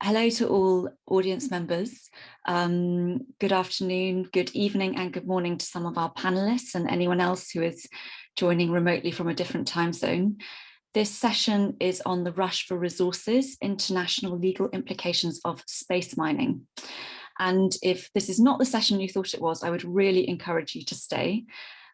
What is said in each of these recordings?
Hello to all audience members. Good afternoon, good evening, and good morning to some of our panelists and anyone else who is joining remotely from a different time zone. This session is on the rush for resources, international legal implications of space mining. And if this is not the session you thought it was, I would really encourage you to stay,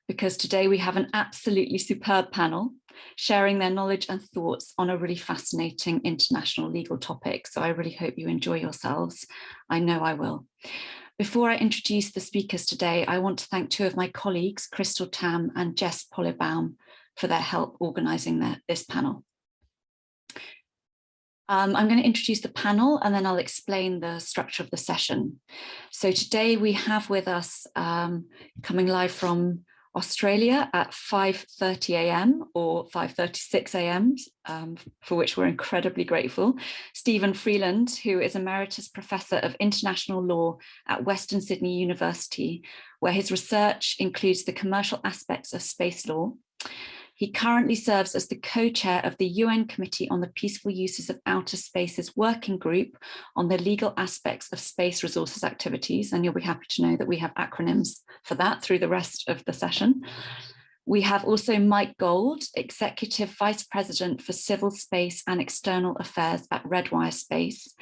because today we have an absolutely superb panel sharing their knowledge and thoughts on a really fascinating international legal topic. So I really hope you enjoy yourselves. I know I will. Before I introduce the speakers today, I want to thank two of my colleagues, Crystal Tam and Jess Pollybaum, for their help organising this panel. I'm going to introduce the panel and then I'll explain the structure of the session. So today we have with us, coming live from Australia at 5:30 a.m. or 5:36 a.m., for which we're incredibly grateful, Stephen Freeland, who is Emeritus Professor of International Law at Western Sydney University, where his research includes the commercial aspects of space law. He currently serves as the co-chair of the UN Committee on the Peaceful Uses of Outer Spaces Working Group on the legal aspects of space resources activities. And you'll be happy to know that we have acronyms for that through the rest of the session. We have also Mike Gold, Executive Vice President for Civil Space and External Affairs at Redwire Space.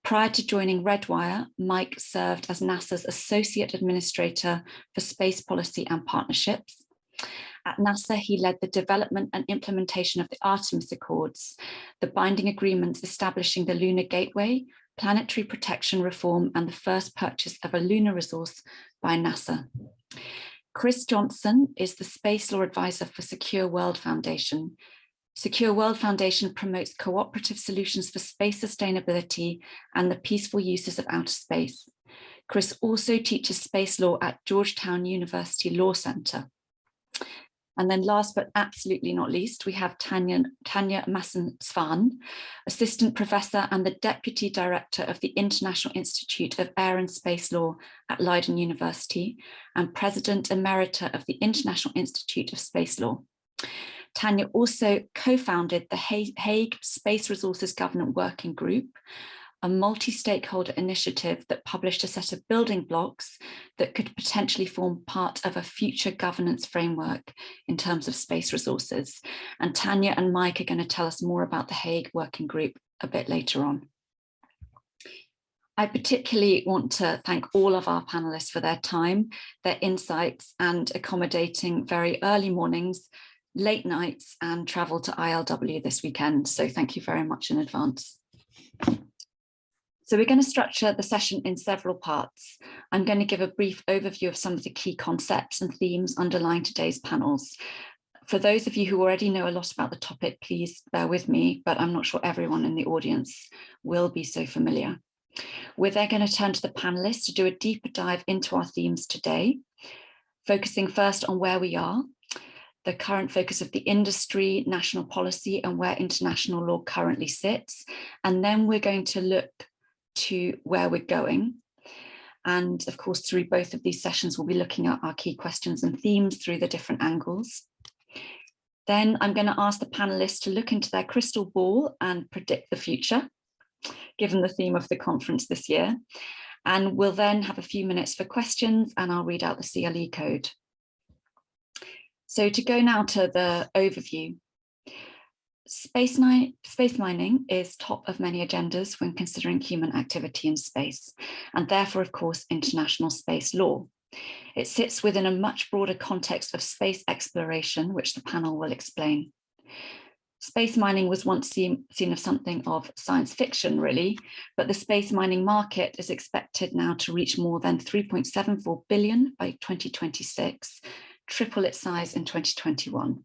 Prior to joining Redwire, Mike served as NASA's Associate Administrator for Space Policy and Partnerships. At NASA, he led the development and implementation of the Artemis Accords, the binding agreements establishing the Lunar Gateway, planetary protection reform, and the first purchase of a lunar resource by NASA. Chris Johnson is the Space Law Advisor for Secure World Foundation. Secure World Foundation promotes cooperative solutions for space sustainability and the peaceful uses of outer space. Chris also teaches space law at Georgetown University Law Center. And then last but absolutely not least, we have Tanya Masson-Svan, Assistant Professor and the Deputy Director of the International Institute of Air and Space Law at Leiden University and President Emerita of the International Institute of Space Law. Tanya also co-founded the Hague Space Resources Governance Working Group, a multi-stakeholder initiative that published a set of building blocks that could potentially form part of a future governance framework in terms of space resources. And Tanya and Mike are going to tell us more about the Hague Working Group a bit later on. I particularly want to thank all of our panelists for their time, their insights, and accommodating very early mornings, late nights, and travel to ILW this weekend. So thank you very much in advance. So we're going to structure the session in several parts. I'm going to give a brief overview of some of the key concepts and themes underlying today's panels. For those of you who already know a lot about the topic, please bear with me, but I'm not sure everyone in the audience will be so familiar. We're then going to turn to the panelists to do a deeper dive into our themes today, focusing first on where we are, the current focus of the industry, national policy, and where international law currently sits. And then we're going to look to where we're going. And of course, through both of these sessions, we'll be looking at our key questions and themes through the different angles. Then I'm going to ask the panelists to look into their crystal ball and predict the future, given the theme of the conference this year. And we'll then have a few minutes for questions and I'll read out the CLE code. So to go now to the overview. Space mining is top of many agendas when considering human activity in space, and therefore, of course, international space law. It sits within a much broader context of space exploration, which the panel will explain. Space mining was once seen as something of science fiction, really, but the space mining market is expected now to reach more than 3.74 billion by 2026, triple its size in 2021.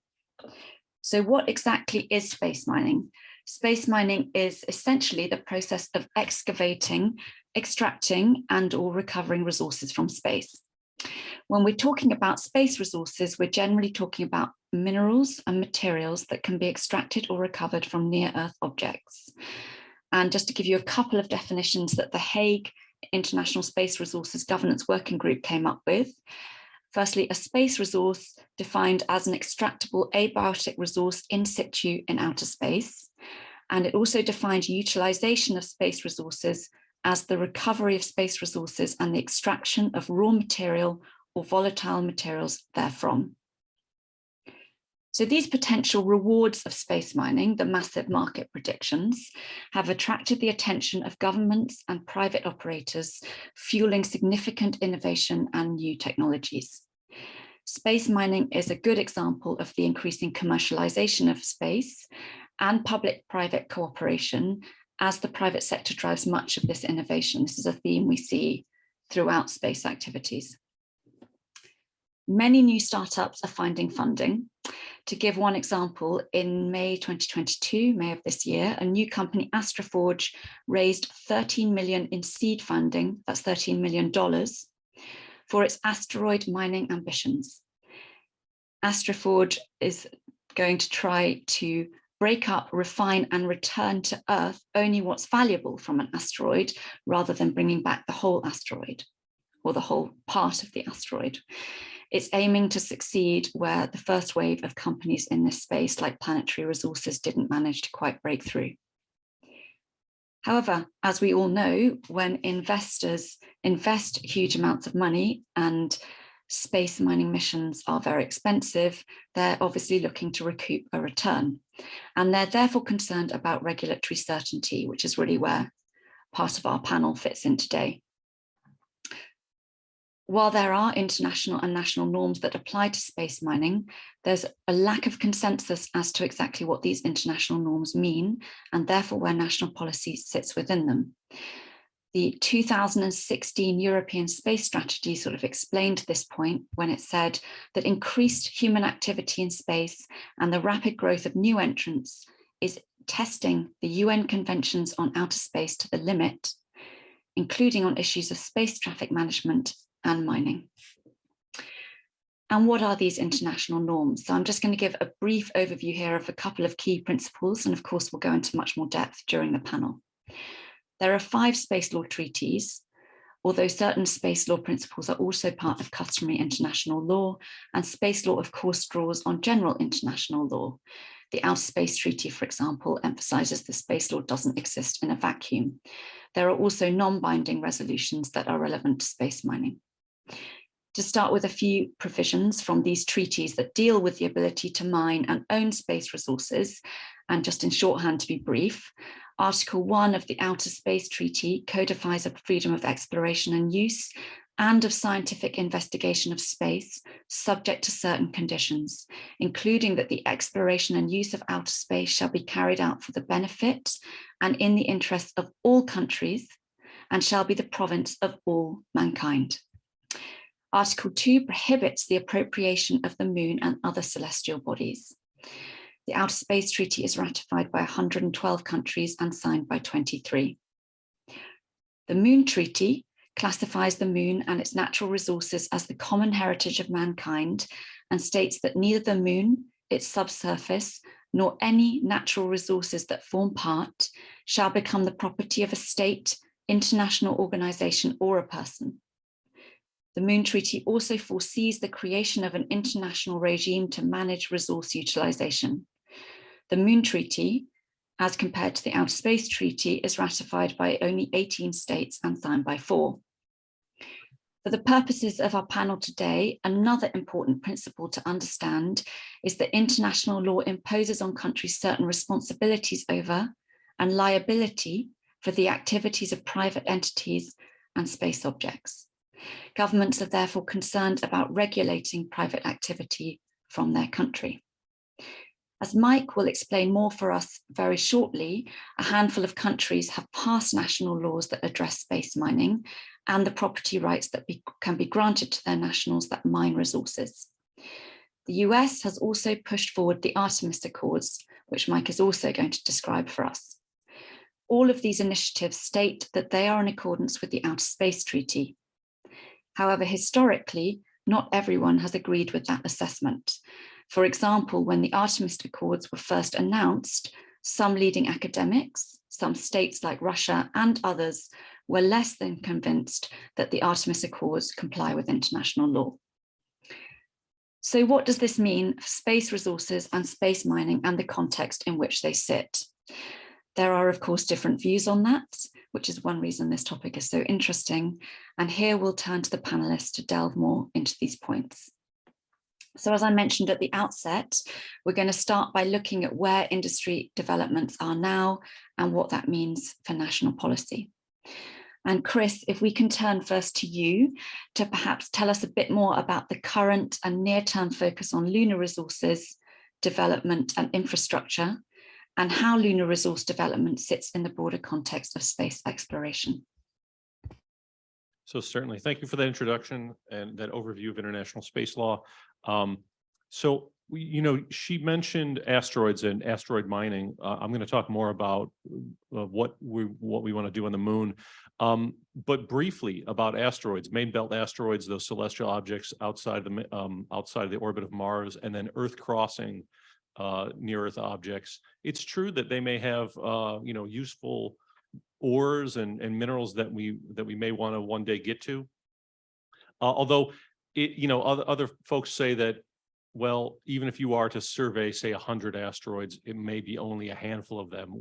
So what exactly is space mining? Space mining is essentially the process of excavating, extracting, and/or recovering resources from space. When we're talking about space resources, we're generally talking about minerals and materials that can be extracted or recovered from near-Earth objects. And just to give you a couple of definitions that the Hague International Space Resources Governance Working Group came up with. Firstly, a space resource defined as an extractable abiotic resource in situ in outer space. And it also defined utilization of space resources as the recovery of space resources and the extraction of raw material or volatile materials therefrom. So these potential rewards of space mining, the massive market predictions, have attracted the attention of governments and private operators, fueling significant innovation and new technologies. Space mining is a good example of the increasing commercialization of space and public-private cooperation as the private sector drives much of this innovation. This is a theme we see throughout space activities. Many new startups are finding funding. To give one example, in May 2022, May of this year, a new company, Astroforge, raised 13 million in seed funding, that's $13 million, for its asteroid mining ambitions. Astroforge is going to try to break up, refine, and return to Earth only what's valuable from an asteroid, rather than bringing back the whole asteroid or the whole part of the asteroid. It's aiming to succeed where the first wave of companies in this space, like Planetary Resources, didn't manage to quite break through. However, as we all know, when investors invest huge amounts of money and space mining missions are very expensive, they're obviously looking to recoup a return. And they're therefore concerned about regulatory certainty, which is really where part of our panel fits in today. While there are international and national norms that apply to space mining, there's a lack of consensus as to exactly what these international norms mean, and therefore where national policy sits within them. The 2016 European Space Strategy sort of explained this point when it said that increased human activity in space and the rapid growth of new entrants is testing the UN conventions on outer space to the limit, including on issues of space traffic management and mining. And what are these international norms? So I'm just going to give a brief overview here of a couple of key principles, and of course we'll go into much more depth during the panel. There are 5 space law treaties, although certain space law principles are also part of customary international law, and space law of course draws on general international law. The Outer Space Treaty, for example, emphasizes that space law doesn't exist in a vacuum. There are also non-binding resolutions that are relevant to space mining. To start with a few provisions from these treaties that deal with the ability to mine and own space resources, and just in shorthand to be brief, Article 1 of the Outer Space Treaty codifies a freedom of exploration and use and of scientific investigation of space, subject to certain conditions, including that the exploration and use of outer space shall be carried out for the benefit and in the interest of all countries, and shall be the province of all mankind. Article 2 prohibits the appropriation of the moon and other celestial bodies. The Outer Space Treaty is ratified by 112 countries and signed by 23. The Moon Treaty classifies the moon and its natural resources as the common heritage of mankind and states that neither the moon, its subsurface, nor any natural resources that form part shall become the property of a state, international organization, or a person. The Moon Treaty also foresees the creation of an international regime to manage resource utilization. The Moon Treaty, as compared to the Outer Space Treaty, is ratified by only 18 states and signed by 4. For the purposes of our panel today, another important principle to understand is that international law imposes on countries certain responsibilities over and liability for the activities of private entities and space objects. Governments are therefore concerned about regulating private activity from their country. As Mike will explain more for us very shortly, a handful of countries have passed national laws that address space mining and the property rights that can be granted to their nationals that mine resources. The US has also pushed forward the Artemis Accords, which Mike is also going to describe for us. All of these initiatives state that they are in accordance with the Outer Space Treaty. However, historically, not everyone has agreed with that assessment. For example, when the Artemis Accords were first announced, some leading academics, some states like Russia and others were less than convinced that the Artemis Accords comply with international law. So what does this mean for space resources and space mining and the context in which they sit? There are, of course, different views on that, which is one reason this topic is so interesting. And here we'll turn to the panelists to delve more into these points. So as I mentioned at the outset, we're going to start by looking at where industry developments are now and what that means for national policy. And Chris, if we can turn first to you to perhaps tell us a bit more about the current and near-term focus on lunar resources, development and infrastructure, and how lunar resource development sits in the broader context of space exploration. So certainly, thank you for that introduction and that overview of international space law. She mentioned asteroids and asteroid mining. I'm going to talk more about what we want to do on the moon. But briefly about asteroids, main belt asteroids, those celestial objects outside of the orbit of Mars, and then Earth crossing near Earth objects. It's true that they may have useful ores and minerals that we may want to one day get to. Although other folks say that, well, even if you are to survey, say, 100 asteroids, it may be only a handful of them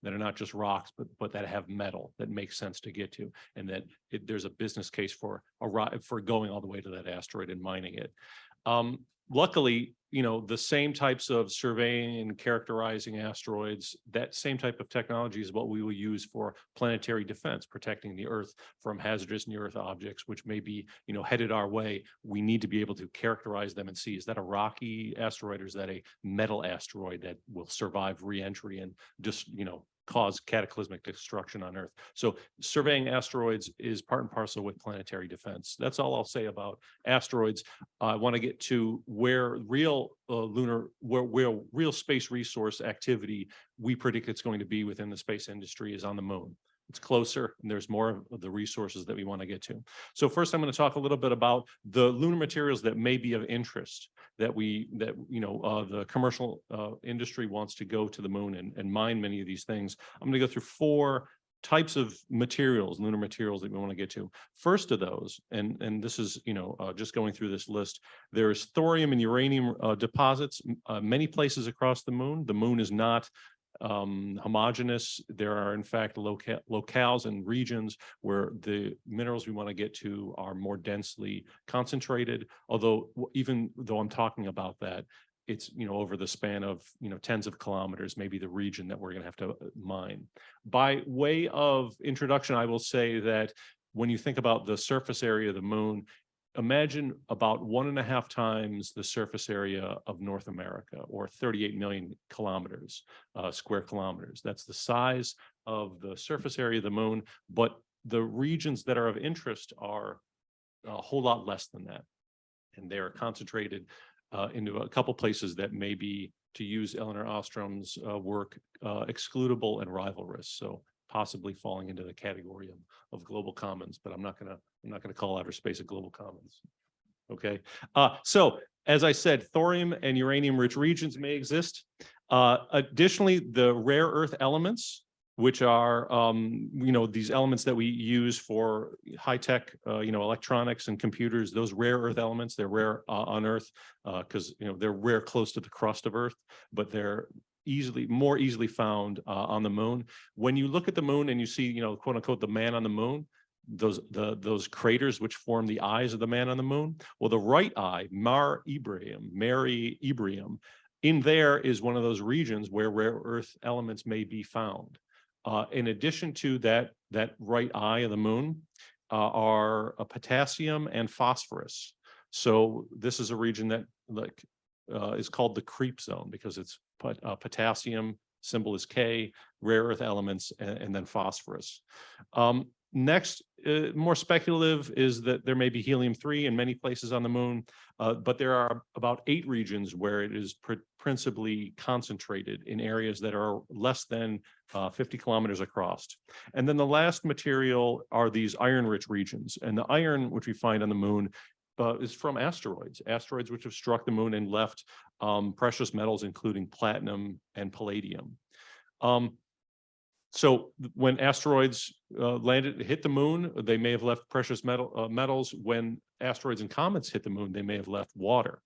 that are not just rocks, but that have metal that makes sense to get to, and that there's a business case for going all the way to that asteroid and mining it. Luckily, the same types of surveying and characterizing asteroids, that same type of technology is what we will use for planetary defense, protecting the Earth from hazardous near-Earth objects, which may be, headed our way. We need to be able to characterize them and see, is that a rocky asteroid or is that a metal asteroid that will survive re-entry and just, cause cataclysmic destruction on Earth. So surveying asteroids is part and parcel with planetary defense. That's all I'll say about asteroids. I want to get to where real real space resource activity we predict it's going to be within the space industry is on the moon. It's closer, and there's more of the resources that we want to get to. So first, I'm going to talk a little bit about the lunar materials that may be of interest that the commercial industry wants to go to the moon and mine many of these things. I'm going to go through 4 types of materials, lunar materials that we want to get to. First of those, and this is just going through this list, there's thorium and uranium deposits many places across the moon. The moon is not homogeneous. There are, in fact, locales and regions where the minerals we want to get to are more densely concentrated. Although, even though I'm talking about that, it's over the span of tens of kilometers, maybe the region that we're going to have to mine. By way of introduction, I will say that when you think about the surface area of the moon, imagine about 1.5 times the surface area of North America, or 38 million kilometers, square kilometers. That's the size of the surface area of the moon, but the regions that are of interest are a whole lot less than that. And they are concentrated into a couple places that may be, to use Eleanor Ostrom's work, excludable and rivalrous. So possibly falling into the category of global commons, but I'm not gonna call outer space a global commons. Okay, so as I said, thorium and uranium-rich regions may exist. Additionally, the rare earth elements, which are these elements that we use for high-tech electronics and computers, those rare earth elements, they're rare on Earth because they're rare close to the crust of Earth, but they're more easily found on the moon. When you look at the moon and you see, quote unquote, the man on the moon, those craters which form the eyes of the man on the moon, well, the right eye, Mare Imbrium, in there is one of those regions where rare earth elements may be found. In addition to that right eye of the moon are potassium and phosphorus. So this is a region that is called the creep zone because it's potassium, symbol is K, rare earth elements, and then phosphorus. Next, more speculative, is that there may be helium-3 in many places on the moon, but there are about 8 regions where it is principally concentrated in areas that are less than 50 kilometers across. And then the last material are these iron-rich regions. And the iron, which we find on the moon, is from asteroids which have struck the moon and left precious metals, including platinum and palladium. So when asteroids hit the moon, they may have left precious metals. When asteroids and comets hit the moon, they may have left water.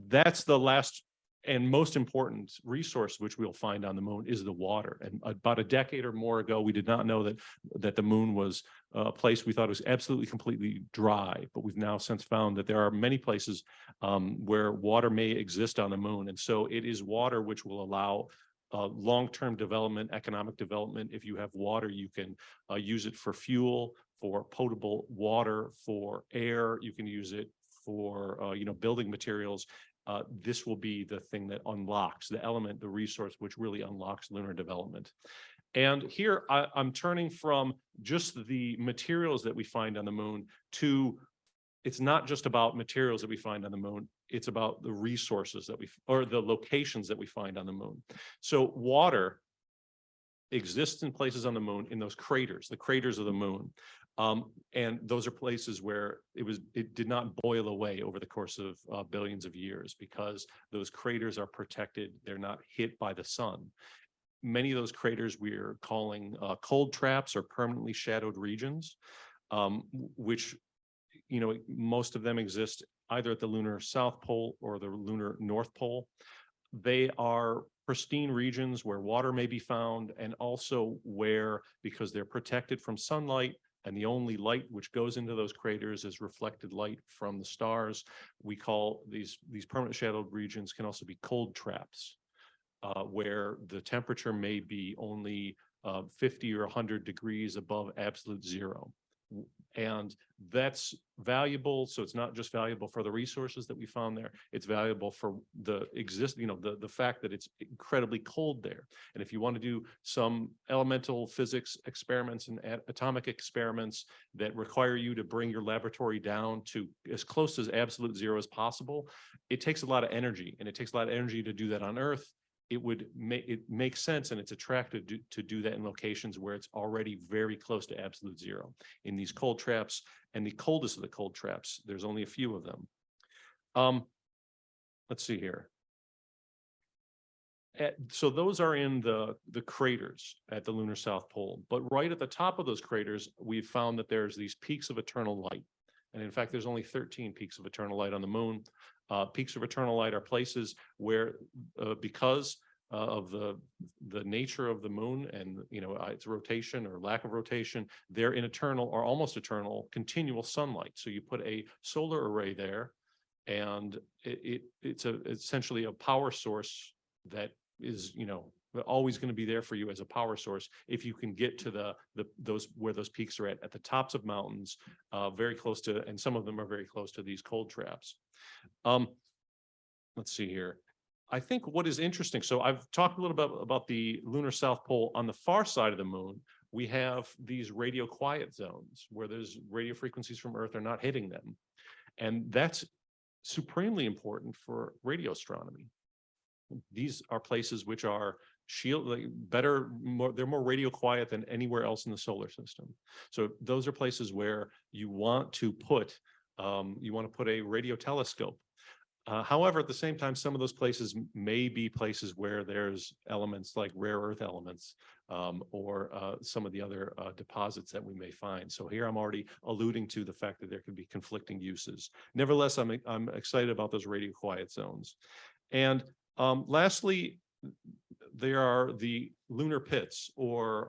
That's the last and most important resource which we'll find on the moon is the water. And about a decade or more ago, we did not know that the moon was a place we thought was absolutely completely dry, but we've now since found that there are many places where water may exist on the moon. And so it is water which will allow long-term development, economic development. If you have water, you can use it for fuel, for potable water, for air. You can use it for building materials. This will be the thing that unlocks the element, the resource, which really unlocks lunar development. And here I'm turning from just the materials that we find on the moon to, it's not just about materials that we find on the moon, it's about the resources or the locations that we find on the moon. So water exists in places on the moon, in those craters, the craters of the moon. And those are places where it did not boil away over the course of billions of years, because those craters are protected. They're not hit by the sun. Many of those craters we're calling cold traps or permanently shadowed regions, which, most of them exist either at the lunar South Pole or the lunar North Pole. They are pristine regions where water may be found, and also where, because they're protected from sunlight, and the only light which goes into those craters is reflected light from the stars, we call these permanent shadowed regions can also be cold traps, where the temperature may be only 50 or 100 degrees above absolute zero. And that's valuable. So it's not just valuable for the resources that we found there, it's valuable for the the fact that it's incredibly cold there. And if you want to do some elemental physics experiments and atomic experiments that require you to bring your laboratory down to as close as absolute zero as possible, it takes a lot of energy, and it takes a lot of energy to do that on Earth. It makes sense, and it's attractive to do that in locations where it's already very close to absolute zero. In these cold traps, and the coldest of the cold traps, there's only a few of them. Let's see here. So those are in the craters at the lunar South Pole. But right at the top of those craters, we've found that there's these peaks of eternal light. And in fact, there's only 13 peaks of eternal light on the moon. Peaks of eternal light are places where, because of the nature of the moon and its rotation or lack of rotation, they're in eternal or almost eternal continual sunlight. So you put a solar array there, and it's essentially a power source that is always going to be there for you as a power source if you can get to where those peaks are at the tops of mountains, very close to, and some of them are very close to these cold traps. Let's see here. I think what is interesting, so I've talked a little bit about the lunar South Pole. On the far side of the moon, we have these radio quiet zones where there's radio frequencies from Earth are not hitting them. And that's supremely important for radio astronomy. These are places which are they're more radio quiet than anywhere else in the solar system. So those are places where you want to put a radio telescope. However, at the same time, some of those places may be places where there's elements like rare earth elements, or some of the other deposits that we may find. So here I'm already alluding to the fact that there could be conflicting uses. Nevertheless, I'm excited about those radio quiet zones. And lastly, there are the lunar pits, or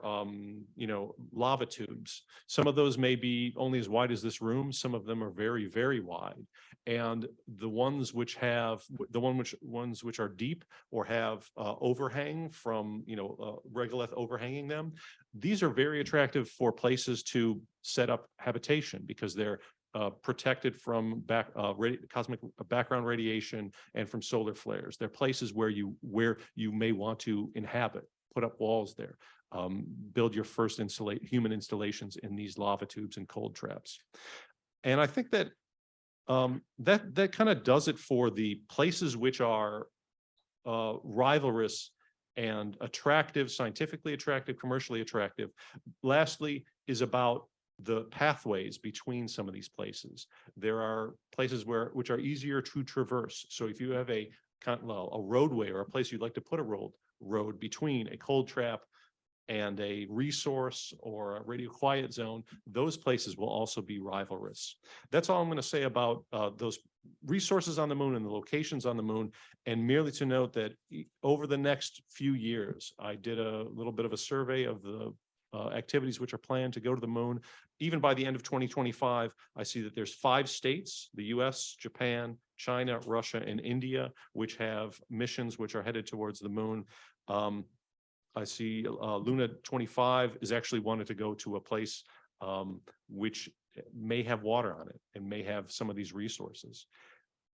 lava tubes. Some of those may be only as wide as this room. Some of them are very, very wide. And the ones which are deep or have overhang from regolith overhanging them, these are very attractive for places to set up habitation, because they're protected from cosmic background radiation and from solar flares. They're places where you may want to inhabit, put up walls there, build your first human installations in these lava tubes and cold traps. And I think that that kind of does it for the places which are rivalrous and attractive, scientifically attractive, commercially attractive. Lastly is about the pathways between some of these places. There are places which are easier to traverse. So if you have a roadway or a place you'd like to put a road between a cold trap and a resource or a radio quiet zone, those places will also be rivalrous. That's all I'm going to say about those resources on the moon and the locations on the moon, and merely to note that over the next few years, I did a little bit of a survey of the activities which are planned to go to the moon. Even by the end of 2025, I see that there's 5 states, the US, Japan, China, Russia, and India, which have missions which are headed towards the moon. I see Luna 25 is actually wanted to go to a place which may have water on it and may have some of these resources.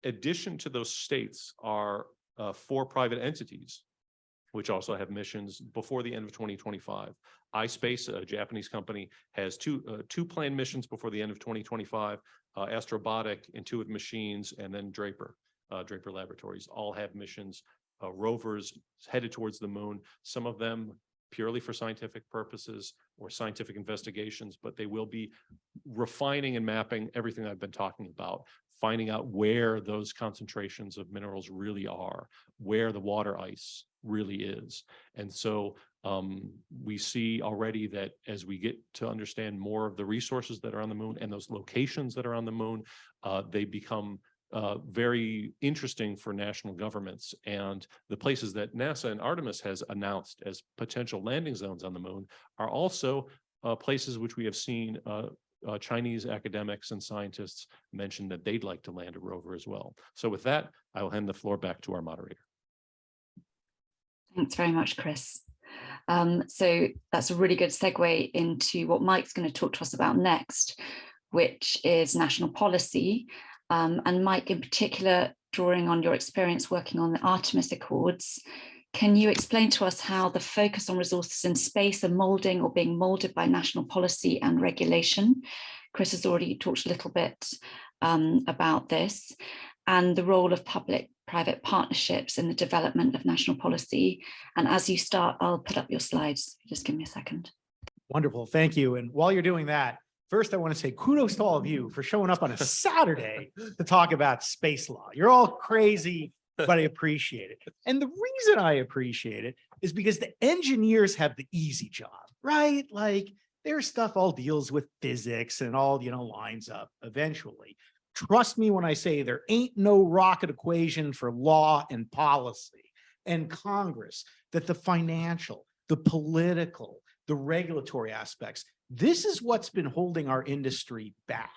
Addition to those states are 4 private entities, which also have missions before the end of 2025. iSpace, a Japanese company, has two planned missions before the end of 2025. Astrobotic, Intuitive Machines, and then Draper Laboratories all have missions, rovers headed towards the moon, some of them purely for scientific purposes or scientific investigations, but they will be refining and mapping everything I've been talking about, finding out where those concentrations of minerals really are, where the water ice really is. And so we see already that as we get to understand more of the resources that are on the moon and those locations that are on the moon, they become very interesting for national governments. And the places that NASA and Artemis has announced as potential landing zones on the moon are also places which we have seen Chinese academics and scientists mention that they'd like to land a rover as well. So with that, I will hand the floor back to our moderator. Thanks very much, Chris. So that's a really good segue into what Mike's going to talk to us about next, which is national policy. And Mike, in particular, drawing on your experience working on the Artemis Accords, can you explain to us how the focus on resources in space are molding or being molded by national policy and regulation? Chris has already talked a little bit about this, and the role of public-private partnerships in the development of national policy. And as you start, I'll put up your slides. Just give me a second. Wonderful, thank you. And while you're doing that, first, I want to say kudos to all of you for showing up on a Saturday to talk about space law. You're all crazy, but I appreciate it. And the reason I appreciate it is because the engineers have the easy job, right? Like their stuff all deals with physics and all, lines up eventually. Trust me when I say there ain't no rocket equation for law and policy and Congress, that the financial, the political, the regulatory aspects, this is what's been holding our industry back.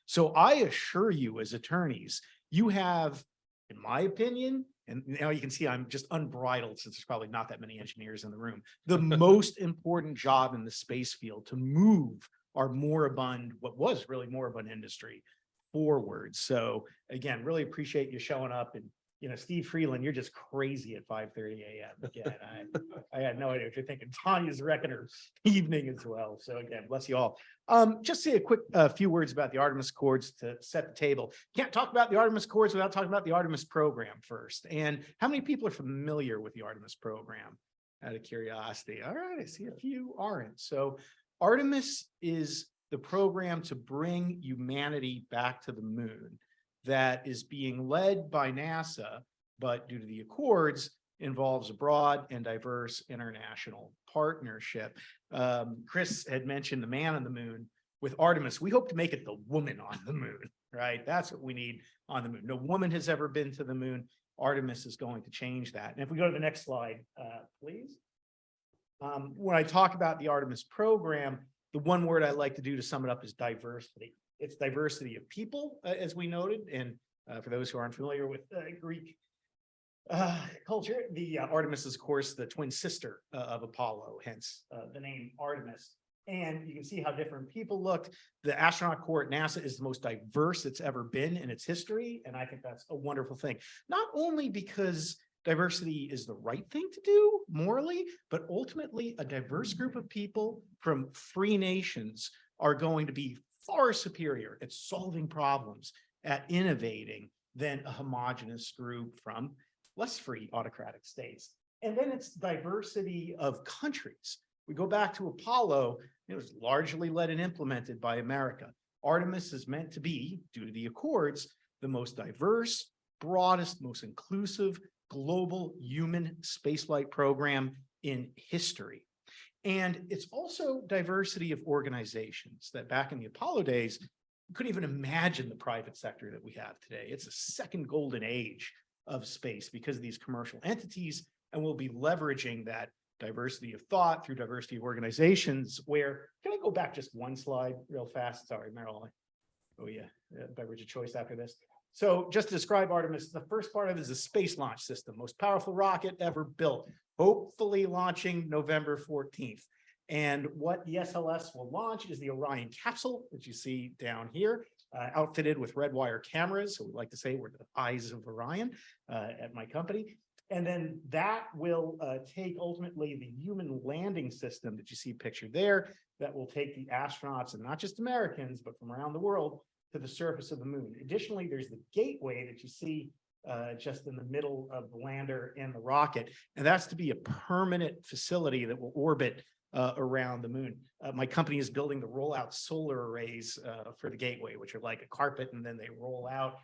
So I assure you as attorneys, you have, in my opinion, and now you can see I'm just unbridled since there's probably not that many engineers in the room, the most important job in the space field to move our moribund, what was really moribund industry forward. So again, really appreciate you showing up. And Steve Freeland, you're just crazy at 5:30 a.m. Again, I had no idea what you're thinking. Tanya's wrecking her evening as well. So again, bless you all. Just say a quick few words about the Artemis Accords to set the table. Can't talk about the Artemis Accords without talking about the Artemis program first. And how many people are familiar with the Artemis program? Out of curiosity. All right, I see a few aren't. So Artemis is the program to bring humanity back to the moon that is being led by NASA, but due to the Accords, involves a broad and diverse international partnership. Chris had mentioned the man on the moon. With Artemis, we hope to make it the woman on the moon, right? That's what we need on the moon. No woman has ever been to the moon. Artemis is going to change that. And if we go to the next slide, please. When I talk about the Artemis program, the one word I like to do to sum it up is diversity. It's diversity of people, as we noted. And for those who aren't familiar with Greek culture, the Artemis is, of course, the twin sister of Apollo, hence the name Artemis. And you can see how different people looked. The astronaut corps at NASA is the most diverse it's ever been in its history. And I think that's a wonderful thing. Not only because diversity is the right thing to do morally, but ultimately a diverse group of people from free nations are going to be far superior at solving problems, at innovating than a homogenous group from less free autocratic states. And then it's diversity of countries. We go back to Apollo, it was largely led and implemented by America. Artemis is meant to be, due to the Accords, the most diverse, broadest, most inclusive global human spaceflight program in history. And it's also diversity of organizations that back in the Apollo days, you couldn't even imagine the private sector that we have today. It's a second golden age of space because of these commercial entities, and we'll be leveraging that diversity of thought through diversity of organizations where, can I go back just one slide real fast? Sorry, Meryl. Oh yeah, beverage of choice after this. So just to describe Artemis, the first part of it is a space launch system, most powerful rocket ever built, hopefully launching November 14th. And what the SLS will launch is the Orion capsule, which you see down here, outfitted with red wire cameras. So we like to say we're the eyes of Orion at my company. And then that will take ultimately the human landing system that you see pictured there, that will take the astronauts, and not just Americans, but from around the world, to the surface of the moon. Additionally, there's the gateway that you see just in the middle of the lander and the rocket, and that's to be a permanent facility that will orbit around the moon. My company is building the rollout solar arrays for the gateway, which are like a carpet, and then they roll out.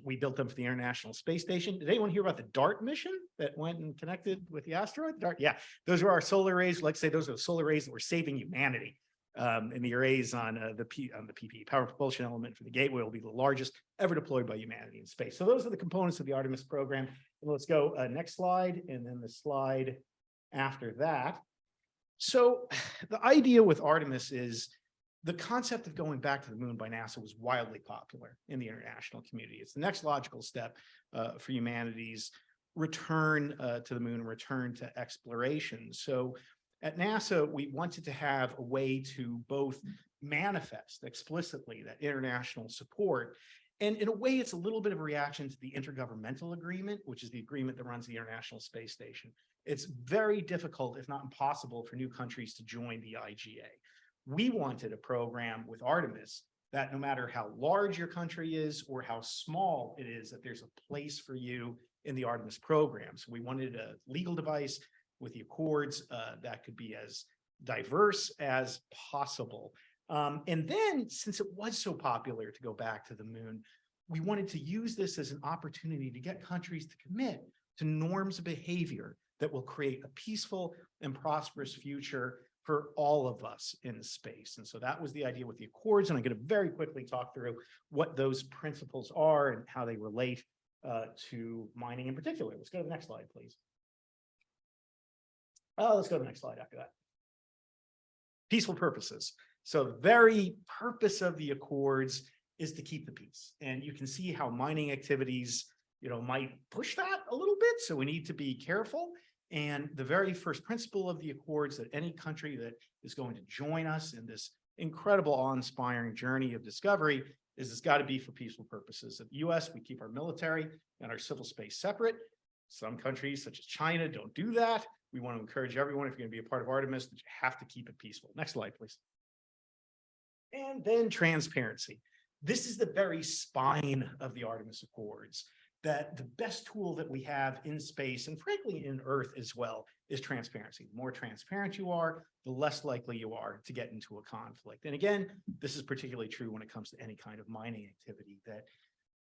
We built them for the International Space Station. Did anyone hear about the DART mission that went and connected with the asteroid? DART, yeah, those are our solar arrays. Like I say, those are the solar arrays that were saving humanity. And the arrays on the PPE, power propulsion element for the gateway, will be the largest ever deployed by humanity in space. So those are the components of the Artemis program. And let's go next slide, and then the slide after that. So the idea with Artemis is the concept of going back to the moon by NASA was wildly popular in the international community. It's the next logical step for humanity's return to the moon and return to exploration. So at NASA, we wanted to have a way to both manifest explicitly that international support. And in a way, it's a little bit of a reaction to the Intergovernmental Agreement, which is the agreement that runs the International Space Station. It's very difficult, if not impossible, for new countries to join the IGA. We wanted a program with Artemis that no matter how large your country is or how small it is, that there's a place for you in the Artemis program. So we wanted a legal device with the Accords that could be as diverse as possible. And then, since it was so popular to go back to the moon, we wanted to use this as an opportunity to get countries to commit to norms of behavior that will create a peaceful and prosperous future for all of us in space. And so that was the idea with the Accords. And I'm going to very quickly talk through what those principles are and how they relate to mining in particular. Let's go to the next slide, please. Let's go to the next slide after that. Peaceful purposes. So the very purpose of the Accords is to keep the peace. And you can see how mining activities, might push that a little bit. So we need to be careful. And the very first principle of the Accords, that any country that is going to join us in this incredible, awe-inspiring journey of discovery, is it's got to be for peaceful purposes. At the US, we keep our military and our civil space separate. Some countries, such as China, don't do that. We want to encourage everyone, if you're going to be a part of Artemis, that you have to keep it peaceful. Next slide, please. And then transparency. This is the very spine of the Artemis Accords, that the best tool that we have in space, and frankly in Earth as well, is transparency. The more transparent you are, the less likely you are to get into a conflict. And again, this is particularly true when it comes to any kind of mining activity, that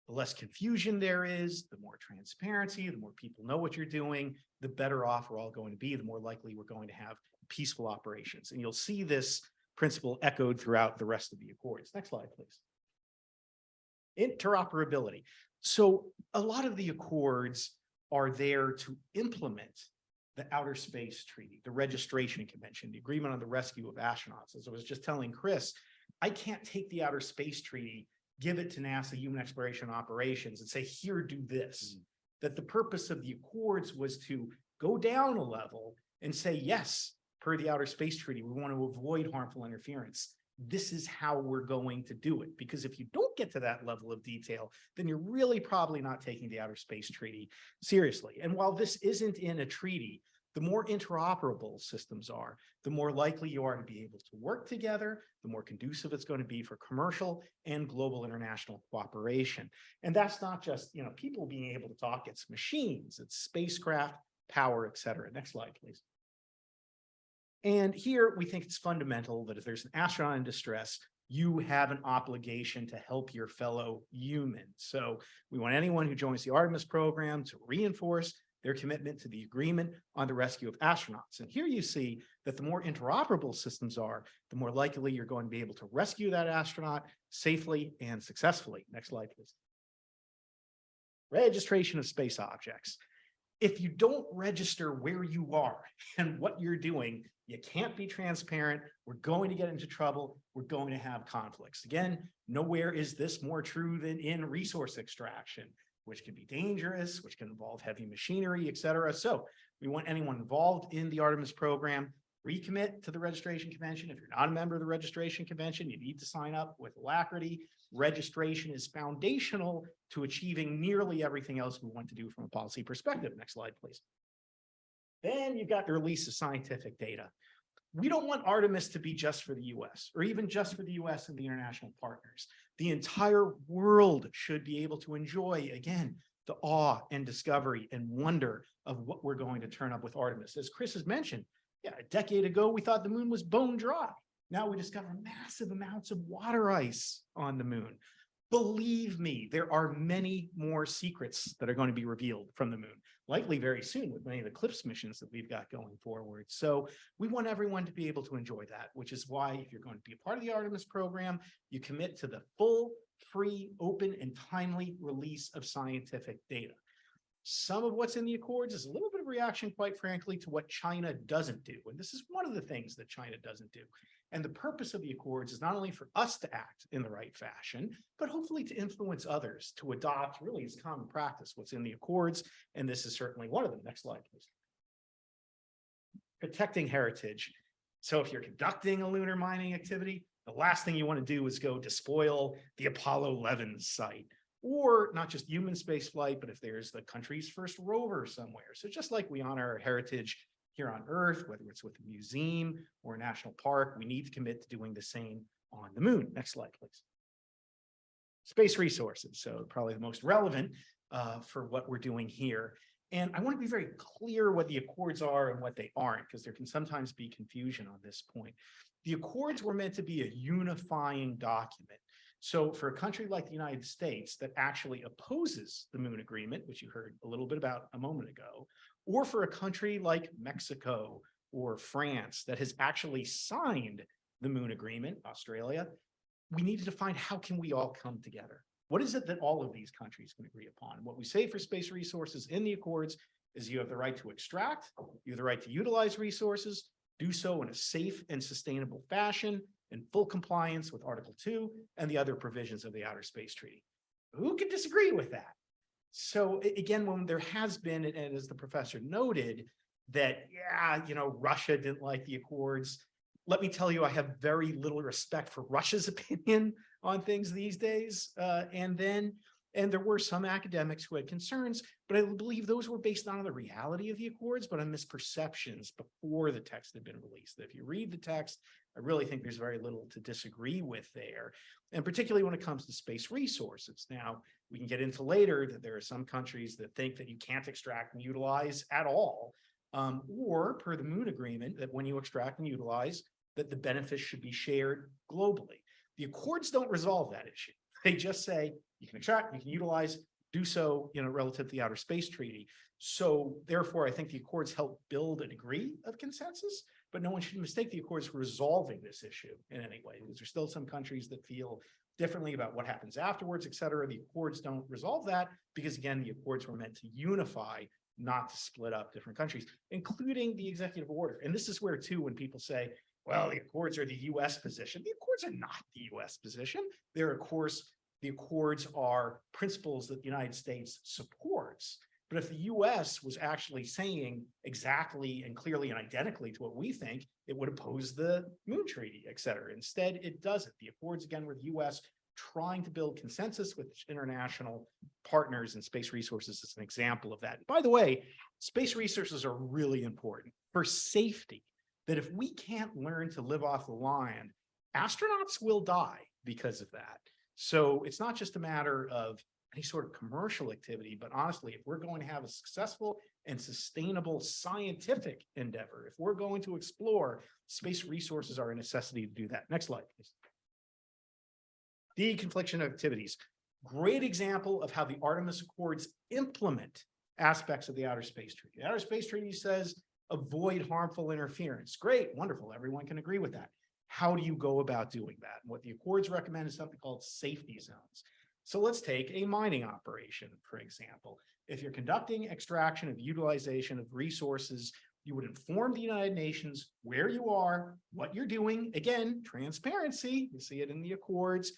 the less confusion there is, the more transparency, the more people know what you're doing, the better off we're all going to be, the more likely we're going to have peaceful operations. And you'll see this principle echoed throughout the rest of the Accords. Next slide, please. Interoperability. So a lot of the Accords are there to implement the Outer Space Treaty, the Registration Convention, the Agreement on the Rescue of Astronauts. As I was just telling Chris, I can't take the Outer Space Treaty, give it to NASA Human Exploration Operations and say, here, do this. That the purpose of the Accords was to go down a level and say, yes, per the Outer Space Treaty, we want to avoid harmful interference. This is how we're going to do it. Because if you don't get to that level of detail, then you're really probably not taking the Outer Space Treaty seriously. And while this isn't in a treaty, the more interoperable systems are, the more likely you are to be able to work together, the more conducive it's going to be for commercial and global international cooperation. And that's not just, people being able to talk, it's machines, it's spacecraft, power, et cetera. Next slide, please. And here we think it's fundamental that if there's an astronaut in distress, you have an obligation to help your fellow human. So we want anyone who joins the Artemis program to reinforce their commitment to the agreement on the rescue of astronauts. And here you see that the more interoperable systems are, the more likely you're going to be able to rescue that astronaut safely and successfully. Next slide, please. Registration of space objects. If you don't register where you are and what you're doing, you can't be transparent. We're going to get into trouble. We're going to have conflicts. Again, nowhere is this more true than in resource extraction, which can be dangerous, which can involve heavy machinery, et cetera. So we want anyone involved in the Artemis program, recommit to the registration convention. If you're not a member of the registration convention, you need to sign up with alacrity. Registration is foundational to achieving nearly everything else we want to do from a policy perspective. Next slide, please. Then you've got the release of scientific data. We don't want Artemis to be just for the US or even just for the US and the international partners. The entire world should be able to enjoy, again, the awe and discovery and wonder of what we're going to turn up with Artemis. As Chris has mentioned, yeah, a decade ago, we thought the moon was bone dry. Now we discover massive amounts of water ice on the moon. Believe me, there are many more secrets that are going to be revealed from the moon, likely very soon with many of the CLIPS missions that we've got going forward. So we want everyone to be able to enjoy that, which is why if you're going to be a part of the Artemis program, you commit to the full, free, open, and timely release of scientific data. Some of what's in the Accords is a little bit of reaction, quite frankly, to what China doesn't do. And this is one of the things that China doesn't do. And the purpose of the Accords is not only for us to act in the right fashion, but hopefully to influence others to adopt really as common practice what's in the Accords. And this is certainly one of them. Next slide, please. Protecting heritage. So if you're conducting a lunar mining activity, the last thing you want to do is go despoil the Apollo 11 site. Or not just human space flight, but if there's the country's first rover somewhere. So just like we honor our heritage here on Earth, whether it's with a museum or a national park, we need to commit to doing the same on the moon. Next slide, please. Space resources. So probably the most relevant for what we're doing here. And I want to be very clear what the Accords are and what they aren't, because there can sometimes be confusion on this point. The Accords were meant to be a unifying document. So for a country like the United States that actually opposes the Moon Agreement, which you heard a little bit about a moment ago, or for a country like Mexico or France that has actually signed the Moon Agreement, Australia, we need to define how can we all come together? What is it that all of these countries can agree upon? What we say for space resources in the Accords is you have the right to extract, you have the right to utilize resources, do so in a safe and sustainable fashion, in full compliance with Article 2 and the other provisions of the Outer Space Treaty. Who can disagree with that? So again, when there has been, and as the professor noted, that, yeah, you know, Russia didn't like the Accords. Let me tell you, I have very little respect for Russia's opinion on things these days. And there were some academics who had concerns, but I believe those were based not on the reality of the Accords, but on misperceptions before the text had been released. If you read the text, I really think there's very little to disagree with there, and particularly when it comes to space resources. Now, we can get into later that there are some countries that think that you can't extract and utilize at all, or per the Moon Agreement, that when you extract and utilize, that the benefits should be shared globally. The Accords don't resolve that issue. They just say you can extract, you can utilize, do so, you know, relative to the Outer Space Treaty. So therefore, I think the Accords help build a degree of consensus, but no one should mistake the Accords for resolving this issue in any way, because there's still some countries that feel differently about what happens afterwards, et cetera. The Accords don't resolve that because, again, the Accords were meant to unify, not to split up different countries, including the executive order. And this is where, too, when people say, well, the Accords are the US position. The Accords are not the US position. They're, of course, the Accords are principles that the United States supports. But if the US was actually saying exactly and clearly and identically to what we think, it would oppose the Moon Treaty, et cetera. Instead, it doesn't. The Accords, again, were the US trying to build consensus with international partners, and space resources is an example of that. By the way, space resources are really important for safety, that if we can't learn to live off the land, astronauts will die because of that. So it's not just a matter of any sort of commercial activity, but honestly, if we're going to have a successful and sustainable scientific endeavor, if we're going to explore, space resources are a necessity to do that. Next slide, please. Deconfliction activities. Great example of how the Artemis Accords implement aspects of the Outer Space Treaty. The Outer Space Treaty says avoid harmful interference. Great, wonderful, everyone can agree with that. How do you go about doing that? And what the Accords recommend is something called safety zones. So let's take a mining operation, for example. If you're conducting extraction of utilization of resources, you would inform the United Nations where you are, what you're doing. Again, transparency, you see it in the Accords.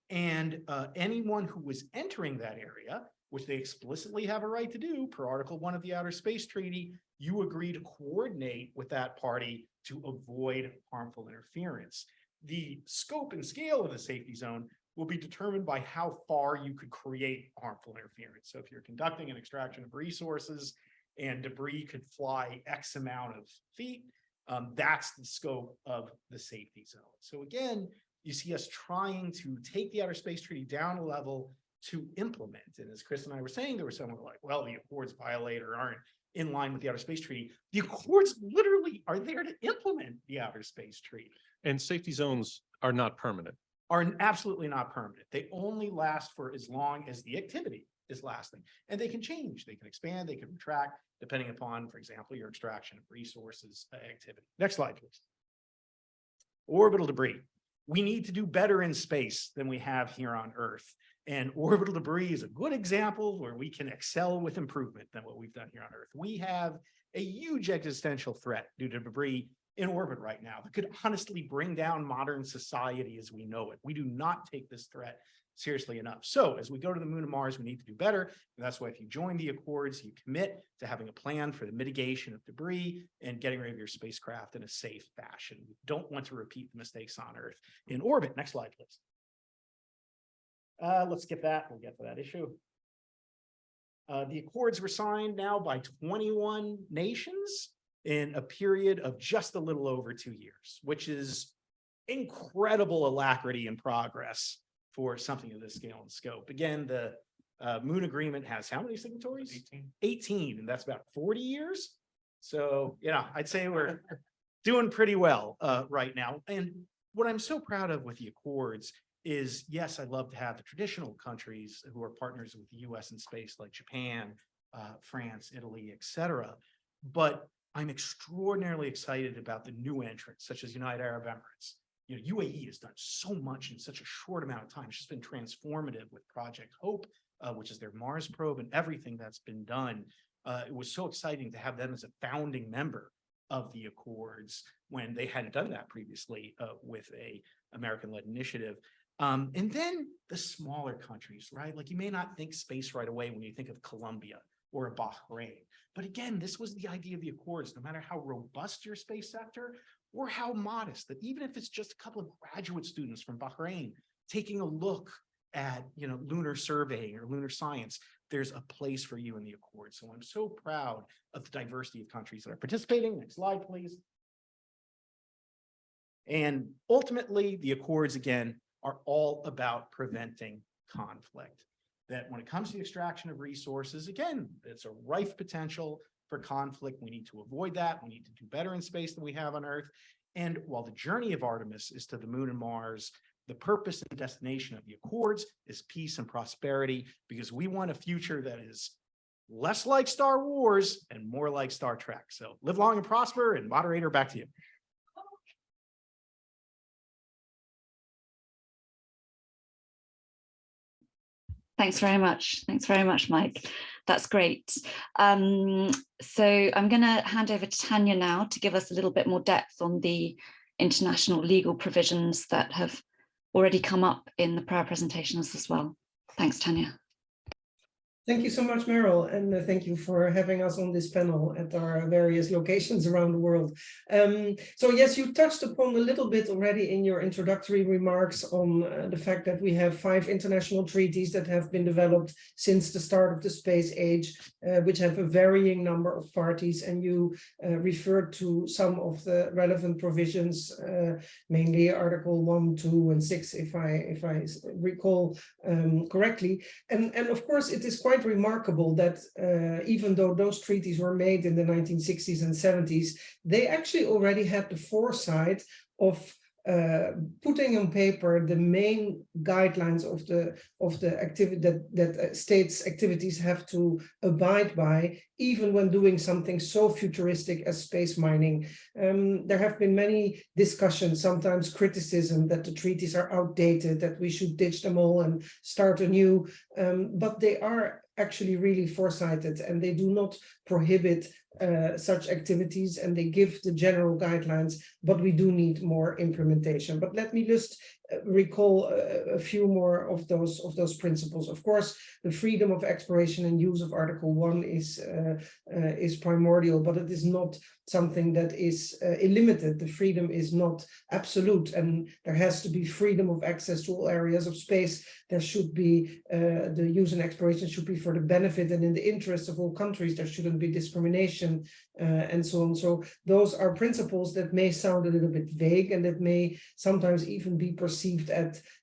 And anyone who was entering that area, which they explicitly have a right to do per Article 1 of the Outer Space Treaty, you agree to coordinate with that party to avoid harmful interference. The scope and scale of the safety zone will be determined by how far you could create harmful interference. So if you're conducting an extraction of resources and debris could fly X amount of feet, that's the scope of the safety zone. So again, you see us trying to take the Outer Space Treaty down a level to implement. And as Chris and I were saying, there was someone like, well, the Accords violate or aren't in line with the Outer Space Treaty. The Accords literally are there to implement the Outer Space Treaty. And safety zones are not permanent. Are absolutely not permanent. They only last for as long as the activity is lasting. And they can change, they can expand, they can retract, depending upon, for example, your extraction of resources activity. Next slide, please. Orbital debris. We need to do better in space than we have here on Earth. And orbital debris is a good example where we can excel with improvement than what we've done here on Earth. We have a huge existential threat due to debris in orbit right now that could honestly bring down modern society as we know it. We do not take this threat seriously enough. So as we go to the moon and Mars, we need to do better. And that's why if you join the Accords, you commit to having a plan for the mitigation of debris and getting rid of your spacecraft in a safe fashion. We don't want to repeat the mistakes on Earth in orbit. Next slide, please. Let's skip that. We'll get to that issue. The Accords were signed now by 21 nations in a period of just a little over 2 years, which is incredible alacrity and progress for something of this scale and scope. Again, the Moon Agreement has how many signatories? 18, and that's about 40 years. So, you know, I'd say we're doing pretty well right now. And what I'm so proud of with the Accords is, yes, I'd love to have the traditional countries who are partners with the US in space, like Japan, France, Italy, etc. But I'm extraordinarily excited about the new entrants, such as United Arab Emirates. You know, UAE has done so much in such a short amount of time. It's just been transformative with Project Hope, which is their Mars probe, and everything that's been done. It was so exciting to have them as a founding member of the Accords when they hadn't done that previously with a American-led initiative. And then the smaller countries, right? Like you may not think space right away when you think of Colombia or a Bahrain. But again, this was the idea of the Accords, no matter how robust your space sector or how modest, that even if it's just a couple of graduate students from Bahrain taking a look at, you know, lunar surveying or lunar science, there's a place for you in the Accords. So I'm so proud of the diversity of countries that are participating. Next slide, please. And ultimately, the Accords, again, are all about preventing conflict. That when it comes to the extraction of resources, again, it's a rife potential for conflict. We need to avoid that. We need to do better in space than we have on Earth. And while the journey of Artemis is to the moon and Mars, the purpose and destination of the Accords is peace and prosperity, because we want a future that is less like Star Wars and more like Star Trek. So live long and prosper, and moderator, back to you. Thanks very much. Thanks very much, Mike. That's great. So I'm going to hand over to Tanya now to give us a little bit more depth on the international legal provisions that have already come up in the prior presentations as well. Thanks, Tanya. Thank you so much, Meryl, and thank you for having us on this panel at our various locations around the world. So yes, you touched upon a little bit already in your introductory remarks on the fact that we have 5 international treaties that have been developed since the start of the space age, which have a varying number of parties, and you referred to some of the relevant provisions, mainly Article 1, 2, and 6, if I recall correctly. And of course, it is quite remarkable that even though those treaties were made in the 1960s and 70s, they actually already had the foresight of putting on paper the main guidelines of the activity that states' activities have to abide by, even when doing something so futuristic as space mining. There have been many discussions, sometimes criticism that the treaties are outdated, that we should ditch them all and start anew, but they are actually really foresighted, and they do not prohibit such activities, and they give the general guidelines, but we do need more implementation. But let me just recall a few more of those principles. Of course, the freedom of exploration and use of Article 1 is primordial, but it is not something that is illimited. The freedom is not absolute, and there has to be freedom of access to all areas of space. There should be the use and exploration should be for the benefit and in the interest of all countries. There shouldn't be discrimination and so on. So those are principles that may sound a little bit vague, and that may sometimes even be perceived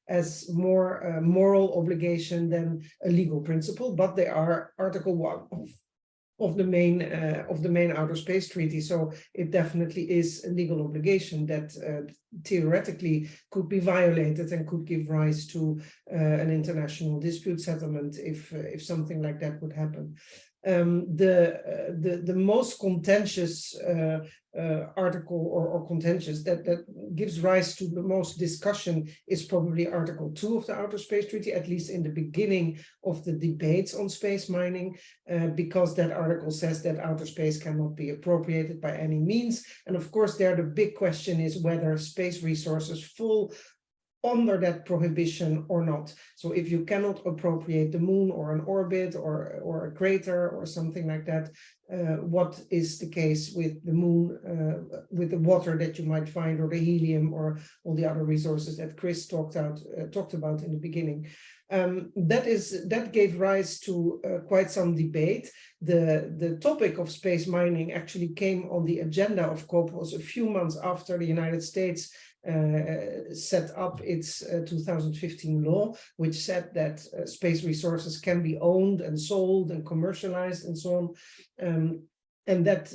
as more moral obligation than a legal principle, but they are Article 1 of the main outer space treaty. So it definitely is a legal obligation that theoretically could be violated and could give rise to an international dispute settlement if something like that would happen. The most contentious article or contentious that gives rise to the most discussion is probably Article 2 of the Outer Space Treaty, at least in the beginning of the debates on space mining, because that article says that outer space cannot be appropriated by any means. And of course, there the big question is whether space resources fall under that prohibition or not. So if you cannot appropriate the moon or an orbit or a crater or something like that, what is the case with the moon, with the water that you might find, or the helium, or all the other resources that Chris talked about in the beginning? That gave rise to quite some debate. The topic of space mining actually came on the agenda of COPOS a few months after the United States set up its 2015 law, which said that space resources can be owned and sold and commercialized and so on. And that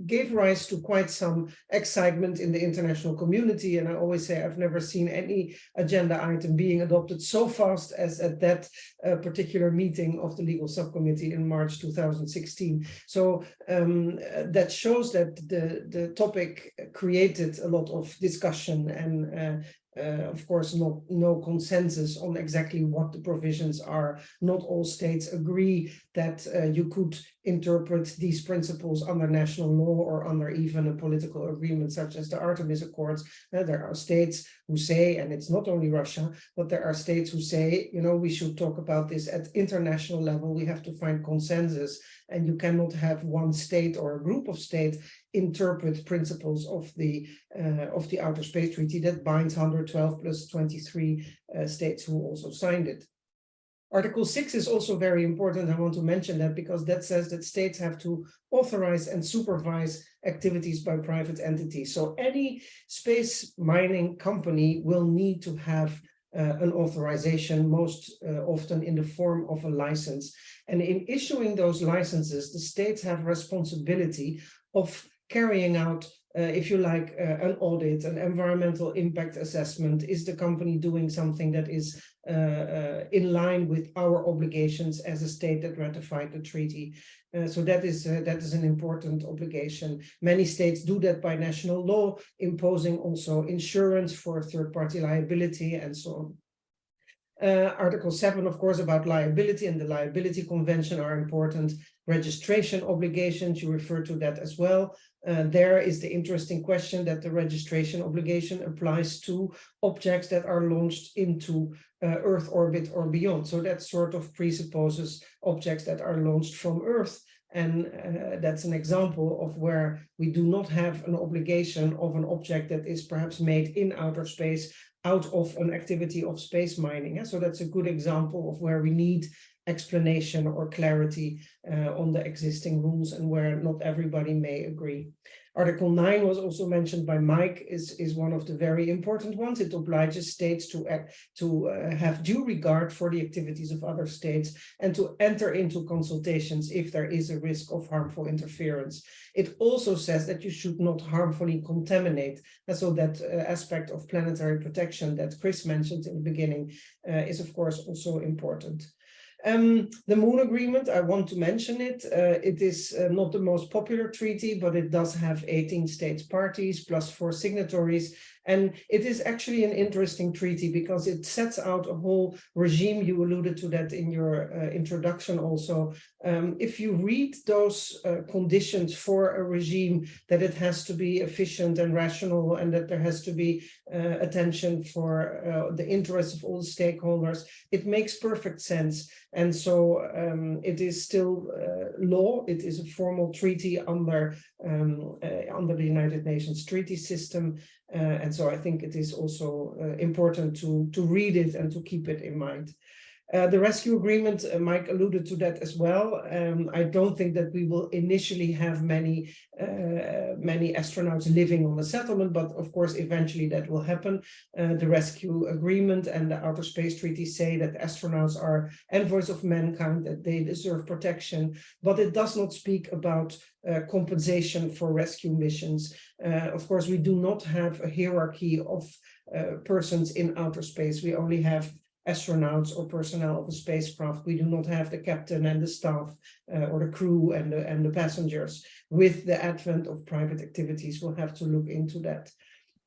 gave rise to quite some excitement in the international community. And I always say I've never seen any agenda item being adopted so fast as at that particular meeting of the legal subcommittee in March 2016. So that shows that the topic created a lot of discussion and of course, no consensus on exactly what the provisions are. Not all states agree that you could interpret these principles under national law or under even a political agreement such as the Artemis Accords. There are states who say, and it's not only Russia, but there are states who say, you know, we should talk about this at international level. We have to find consensus, and you cannot have one state or a group of states interpret principles of the Outer Space Treaty that binds 112 plus 23 states who also signed it. Article 6 is also very important. I want to mention that because that says that states have to authorize and supervise activities by private entities. So any space mining company will need to have an authorization, most often in the form of a license. And in issuing those licenses, the states have responsibility of carrying out, if you like, an audit, an environmental impact assessment. Is the company doing something that is in line with our obligations as a state that ratified the treaty? So that is an important obligation. Many states do that by national law, imposing also insurance for third-party liability and so on. Article 7, of course, about liability and the liability convention are important. Registration obligations, you refer to that as well. There is the interesting question that the registration obligation applies to objects that are launched into Earth orbit or beyond. So that sort of presupposes objects that are launched from Earth. And that's an example of where we do not have an obligation of an object that is perhaps made in outer space out of an activity of space mining. So that's a good example of where we need explanation or clarity on the existing rules and where not everybody may agree. Article 9 was also mentioned by Mike, is one of the very important ones. It obliges states to have due regard for the activities of other states and to enter into consultations if there is a risk of harmful interference. It also says that you should not harmfully contaminate. And so that aspect of planetary protection that Chris mentioned in the beginning is of course also important. The Moon Agreement, I want to mention it. It is not the most popular treaty, but it does have 18 states parties plus 4 signatories. And it is actually an interesting treaty because it sets out a whole regime. You alluded to that in your introduction also. If you read those conditions for a regime, that it has to be efficient and rational and that there has to be attention for the interests of all stakeholders, it makes perfect sense. And so it is still law. It is a formal treaty under the United Nations treaty system. And so I think it is also important to read it and to keep it in mind. The rescue agreement, Mike alluded to that as well. I don't think that we will initially have many astronauts living on the settlement, but of course, eventually that will happen. The rescue agreement and the Outer Space Treaty say that astronauts are envoys of mankind, that they deserve protection, but it does not speak about compensation for rescue missions. Of course, we do not have a hierarchy of persons in outer space. We only have astronauts or personnel of a spacecraft. We do not have the captain and the staff or the crew and the passengers. With the advent of private activities, we'll have to look into that.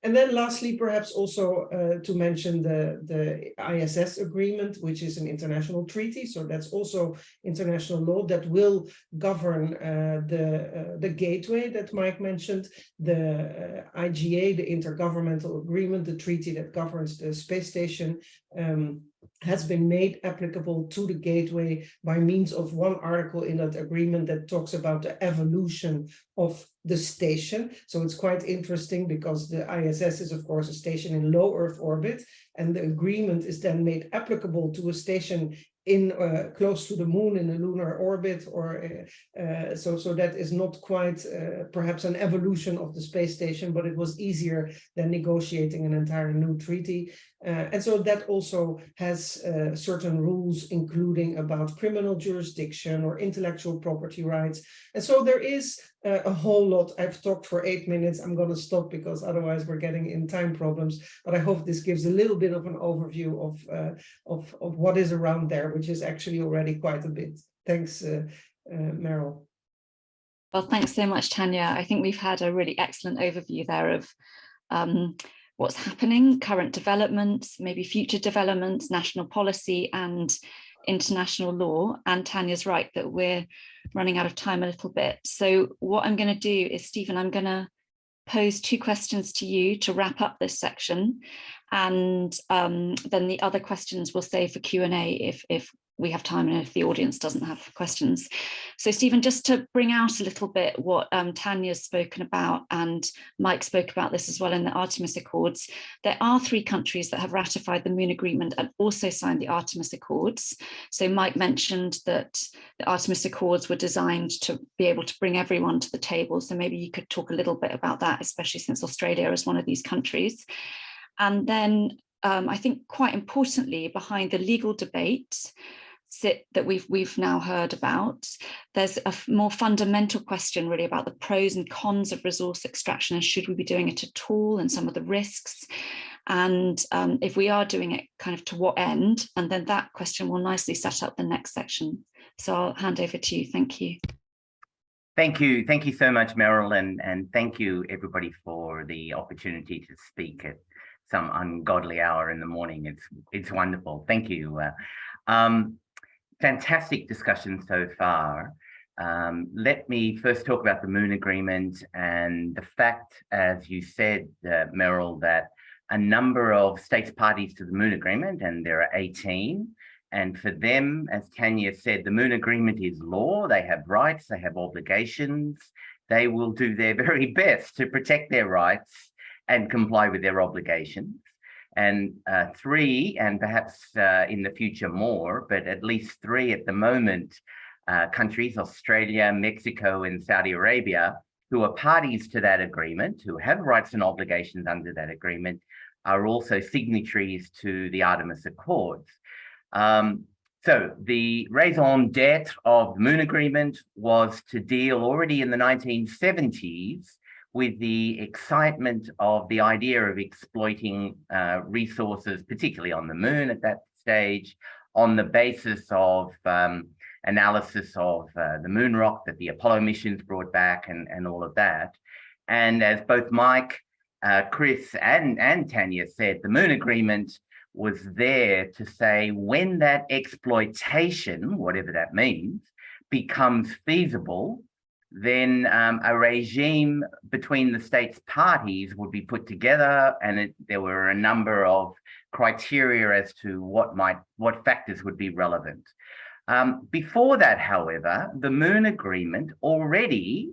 And then lastly, perhaps also to mention the ISS agreement, which is an international treaty. So that's also international law that will govern the gateway that Mike mentioned, the IGA, the Intergovernmental Agreement, the treaty that governs the space station, has been made applicable to the gateway by means of one article in that agreement that talks about the evolution of the station. So it's quite interesting because the ISS is of course a station in low Earth orbit, and the agreement is then made applicable to a station in close to the moon in a lunar orbit, or so that is not quite perhaps an evolution of the space station, but it was easier than negotiating an entire new treaty. And so that also has certain rules, including about criminal jurisdiction or intellectual property rights. And so there is a whole lot. I've talked for 8 minutes. I'm going to stop because otherwise we're getting in time problems. But I hope this gives a little bit of an overview of what is around there, which is actually already quite a bit. Thanks, Meryl. Well, thanks so much, Tanya. I think we've had a really excellent overview there of what's happening, current developments, maybe future developments, national policy and international law. And Tanya's right that we're running out of time a little bit. So what I'm going to do is, Stephen, I'm going to pose 2 questions to you to wrap up this section. And then the other questions we'll save for Q&A if we have time and if the audience doesn't have questions. So Stephen, just to bring out a little bit what Tanya's spoken about, and Mike spoke about this as well in the Artemis Accords, there are 3 countries that have ratified the Moon Agreement and also signed the Artemis Accords. So Mike mentioned that the Artemis Accords were designed to be able to bring everyone to the table. So maybe you could talk a little bit about that, especially since Australia is one of these countries. And then I think quite importantly, behind the legal debate that we've now heard about, there's a more fundamental question really about the pros and cons of resource extraction, and should we be doing it at all, and some of the risks, and if we are doing it, kind of to what end. And then that question will nicely set up the next section. So I'll hand over to you. Thank you. Thank you so much, Meryl, and thank you everybody for the opportunity to speak at some ungodly hour in the morning. It's wonderful. Thank you. Fantastic discussion so far. Let me first talk about the Moon Agreement and the fact, as you said, Meryl, that a number of states parties to the Moon Agreement, and there are 18, and for them, as Tanya said, the Moon Agreement is law. They have rights, they have obligations. They will do their very best to protect their rights and comply with their obligations. And three, and perhaps in the future more, but at least three at the moment, countries, Australia, Mexico, and Saudi Arabia, who are parties to that agreement, who have rights and obligations under that agreement, are also signatories to the Artemis Accords. So the raison d'etre of the Moon Agreement was to deal already in the 1970s with the excitement of the idea of exploiting resources, particularly on the moon at that stage, on the basis of analysis of the moon rock that the Apollo missions brought back and all of that. And as both Mike, Chris, and Tanya said, the Moon Agreement was there to say when that exploitation, whatever that means, becomes feasible, then a regime between the states parties would be put together, and there were a number of criteria as to what factors would be relevant. Before that, however, the Moon Agreement already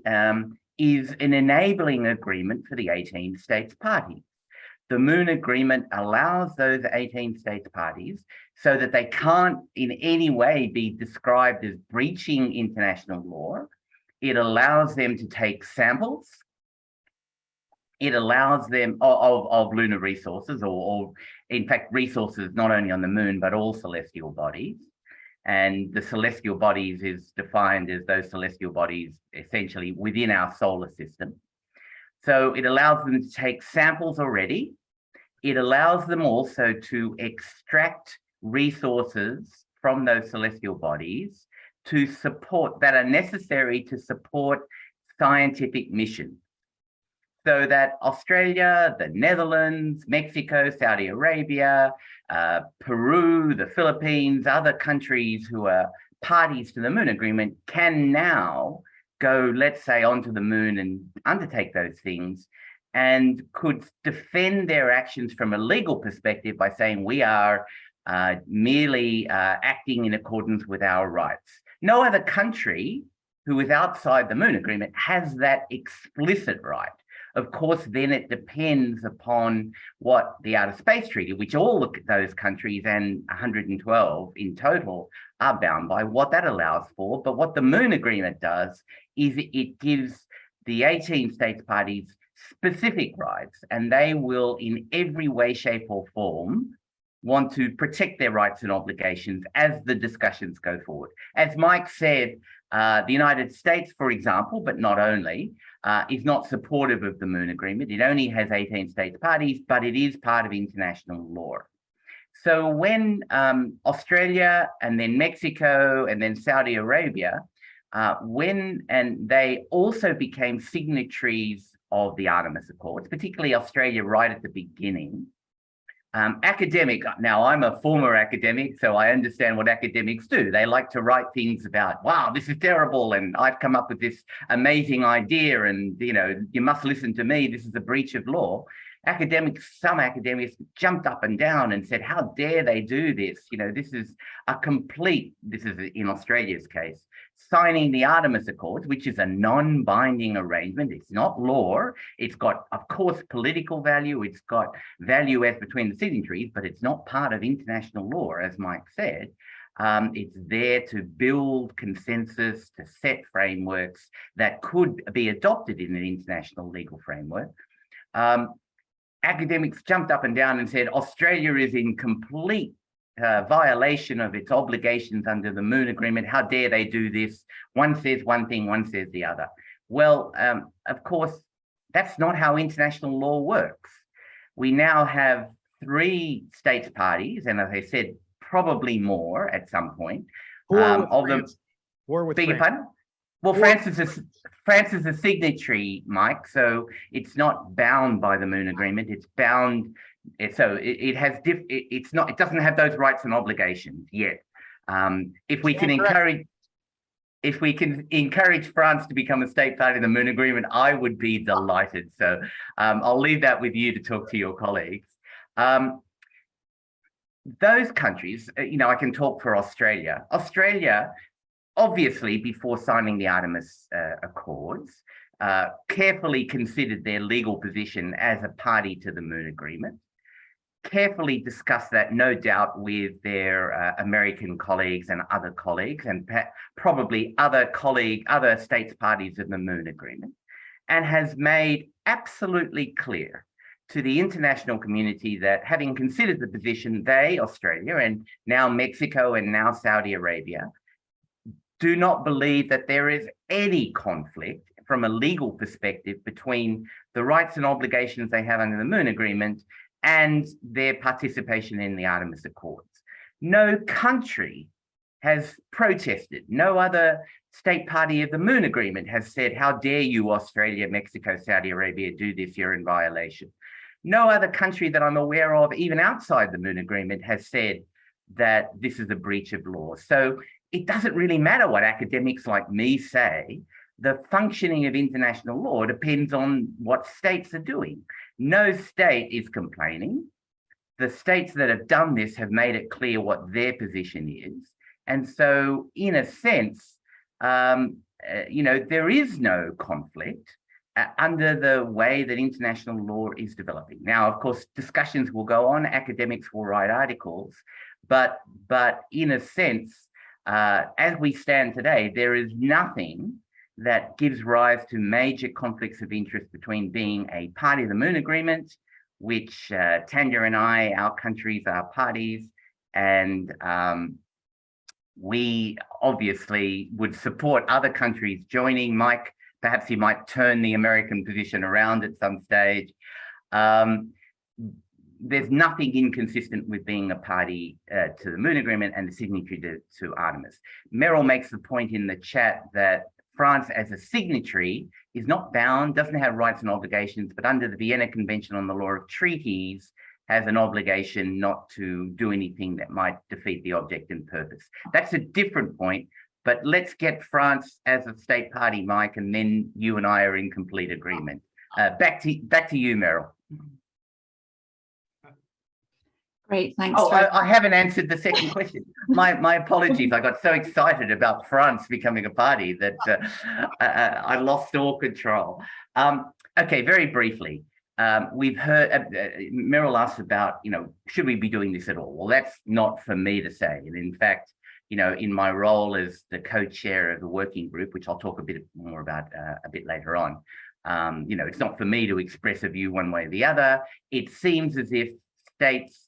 is an enabling agreement for the 18 states parties. The Moon Agreement allows those 18 states parties so that they can't in any way be described as breaching international law. It allows them to take samples. It allows them of lunar resources, or in fact, resources not only on the moon, but all celestial bodies. And the celestial bodies is defined as those celestial bodies essentially within our solar system. So it allows them to take samples already. It allows them also to extract resources from those celestial bodies to support, that are necessary to support scientific missions. So that Australia, the Netherlands, Mexico, Saudi Arabia, Peru, the Philippines, other countries who are parties to the Moon Agreement can now go, let's say, onto the moon and undertake those things, and could defend their actions from a legal perspective by saying we are merely acting in accordance with our rights. No other country who is outside the Moon Agreement has that explicit right. Of course, then it depends upon what the Outer Space Treaty, which all those countries and 112 in total are bound by, what that allows for. But what the Moon Agreement does is it gives the 18 states parties specific rights, and they will in every way, shape or form want to protect their rights and obligations as the discussions go forward. As Mike said, the United States, for example, but not only, is not supportive of the Moon Agreement. It only has 18 states parties, but it is part of international law. So when Australia and then Mexico and then Saudi Arabia, they also became signatories of the Artemis Accords, particularly Australia right at the beginning. Now I'm a former academic, so I understand what academics do. They like to write things about, wow, this is terrible, and I've come up with this amazing idea, and you must listen to me, this is a breach of law. Some academics jumped up and down and said, how dare they do this? This is in Australia's case, signing the Artemis Accords, which is a non-binding arrangement. It's not law. It's got, of course, political value. It's got value as between the signatories, but it's not part of international law, as Mike said. It's there to build consensus, to set frameworks that could be adopted in an international legal framework. Academics jumped up and down and said, Australia is in complete violation of its obligations under the Moon Agreement. How dare they do this? One says one thing, one says the other. Well, of course, that's not how international law works. We now have 3 states parties, and as I said, probably more at some point. War with France. Well, France is a signatory, Mike, so it's not bound by the Moon Agreement. It's bound, so it doesn't have those rights and obligations yet. If we can encourage France to become a state party to the Moon Agreement, I would be delighted. So I'll leave that with you to talk to your colleagues. Those countries, I can talk for Australia. Australia, obviously, before signing the Artemis Accords, carefully considered their legal position as a party to the Moon Agreement, carefully discussed that, no doubt, with their American colleagues and other colleagues, and probably other states parties of the Moon Agreement, and has made absolutely clear to the international community that, having considered the position, they, Australia, and now Mexico and now Saudi Arabia, do not believe that there is any conflict from a legal perspective between the rights and obligations they have under the Moon Agreement and their participation in the Artemis Accords. No country has protested. No other state party of the Moon Agreement has said, how dare you, Australia, Mexico, Saudi Arabia, do this, you're in violation. No other country that I'm aware of, even outside the Moon Agreement, has said that this is a breach of law. So it doesn't really matter what academics like me say. The functioning of international law depends on what states are doing. No state is complaining. The states that have done this have made it clear what their position is. And so, in a sense, there is no conflict under the way that international law is developing. Now, of course, discussions will go on, academics will write articles, but in a sense, as we stand today, there is nothing that gives rise to major conflicts of interest between being a party of the Moon Agreement, which Tanya and I, our countries are parties, and we obviously would support other countries joining. Mike, perhaps you might turn the American position around at some stage. There's nothing inconsistent with being a party to the Moon Agreement and the signatory to Artemis. Meryl makes the point in the chat that France, as a signatory, is not bound, doesn't have rights and obligations, but under the Vienna Convention on the Law of Treaties, has an obligation not to do anything that might defeat the object and purpose. That's a different point, but let's get France as a state party, Mike, and then you and I are in complete agreement. Back to you, Meryl. Great, thanks. Oh, I haven't answered the second question. My apologies. I got so excited about France becoming a party that I lost all control. Okay, very briefly. We've heard, Meryl asked about, should we be doing this at all? Well, that's not for me to say. And in fact, in my role as the co-chair of the working group, which I'll talk a bit more about a bit later on, it's not for me to express a view one way or the other. It seems as if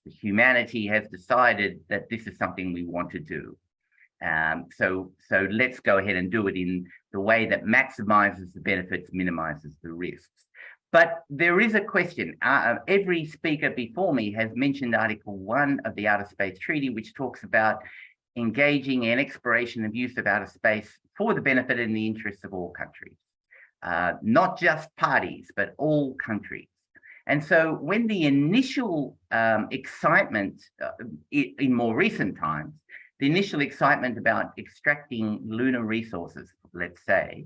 humanity has decided that this is something we want to do. So let's go ahead and do it in the way that maximizes the benefits, minimizes the risks. But there is a question. Every speaker before me has mentioned Article 1 of the Outer Space Treaty, which talks about engaging in exploration and use of outer space for the benefit and the interests of all countries, not just parties, but all countries. And so when the initial excitement in more recent times, the initial excitement about extracting lunar resources, let's say,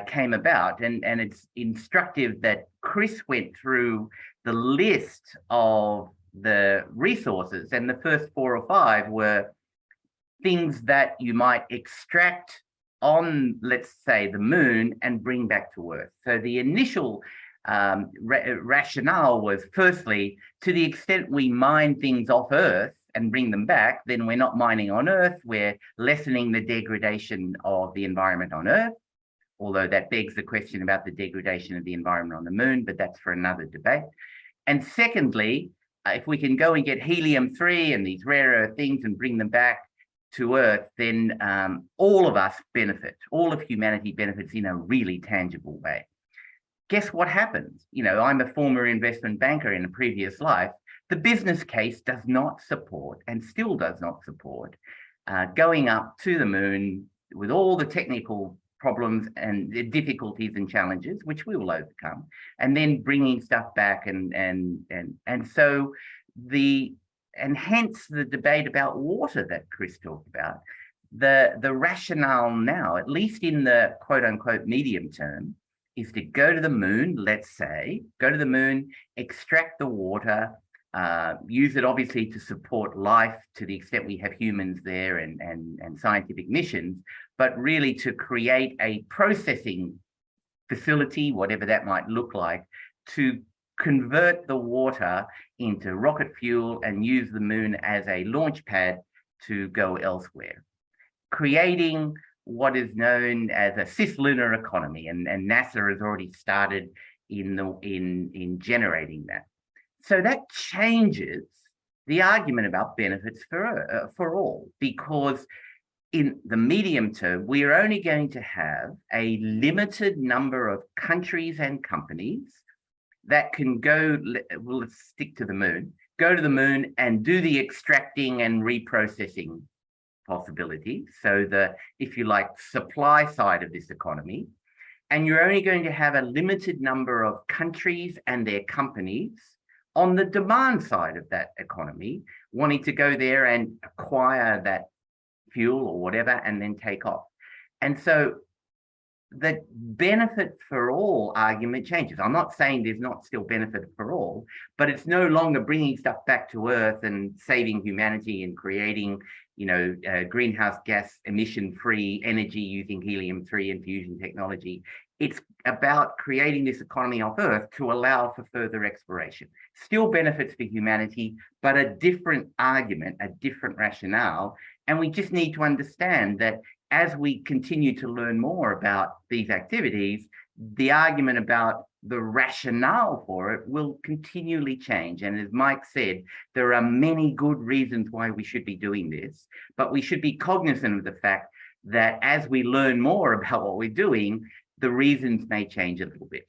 came about, and it's instructive that Chris went through the list of the resources, and the first 4 or 5 were things that you might extract on, let's say, the moon and bring back to Earth. So the initial rationale was, firstly, to the extent we mine things off Earth and bring them back, then we're not mining on Earth, we're lessening the degradation of the environment on Earth, although that begs the question about the degradation of the environment on the moon, but that's for another debate. And secondly, if we can go and get helium-3 and these rare earth things and bring them back to Earth, then all of us benefit, all of humanity benefits in a really tangible way. Guess what happens? I'm a former investment banker in a previous life. The business case does not support, and still does not support, going up to the moon with all the technical problems and the difficulties and challenges, which we will overcome, and then bringing stuff back, and so hence the debate about water that Chris talked about. The rationale now, at least in the quote unquote medium term, is to go to the moon, let's say, go to the moon, extract the water, use it obviously to support life to the extent we have humans there and scientific missions, but really to create a processing facility, whatever that might look like, to convert the water into rocket fuel and use the moon as a launch pad to go elsewhere, creating what is known as a cislunar economy, and NASA has already started in generating that. So that changes the argument about benefits for all, because in the medium term, we are only going to have a limited number of countries and companies that can go, well, let's stick to the moon, go to the moon and do the extracting and reprocessing possibility. So the, if you like, supply side of this economy. And you're only going to have a limited number of countries and their companies on the demand side of that economy, wanting to go there and acquire that fuel or whatever, and then take off. And so the benefit for all argument changes. I'm not saying there's not still benefit for all, but it's no longer bringing stuff back to Earth and saving humanity and creating, greenhouse gas emission-free energy using helium-3 and fusion technology. It's about creating this economy off Earth to allow for further exploration. Still benefits for humanity, but a different argument, a different rationale. And we just need to understand that as we continue to learn more about these activities, the argument about the rationale for it will continually change. And as Mike said, there are many good reasons why we should be doing this, but we should be cognizant of the fact that as we learn more about what we're doing, the reasons may change a little bit.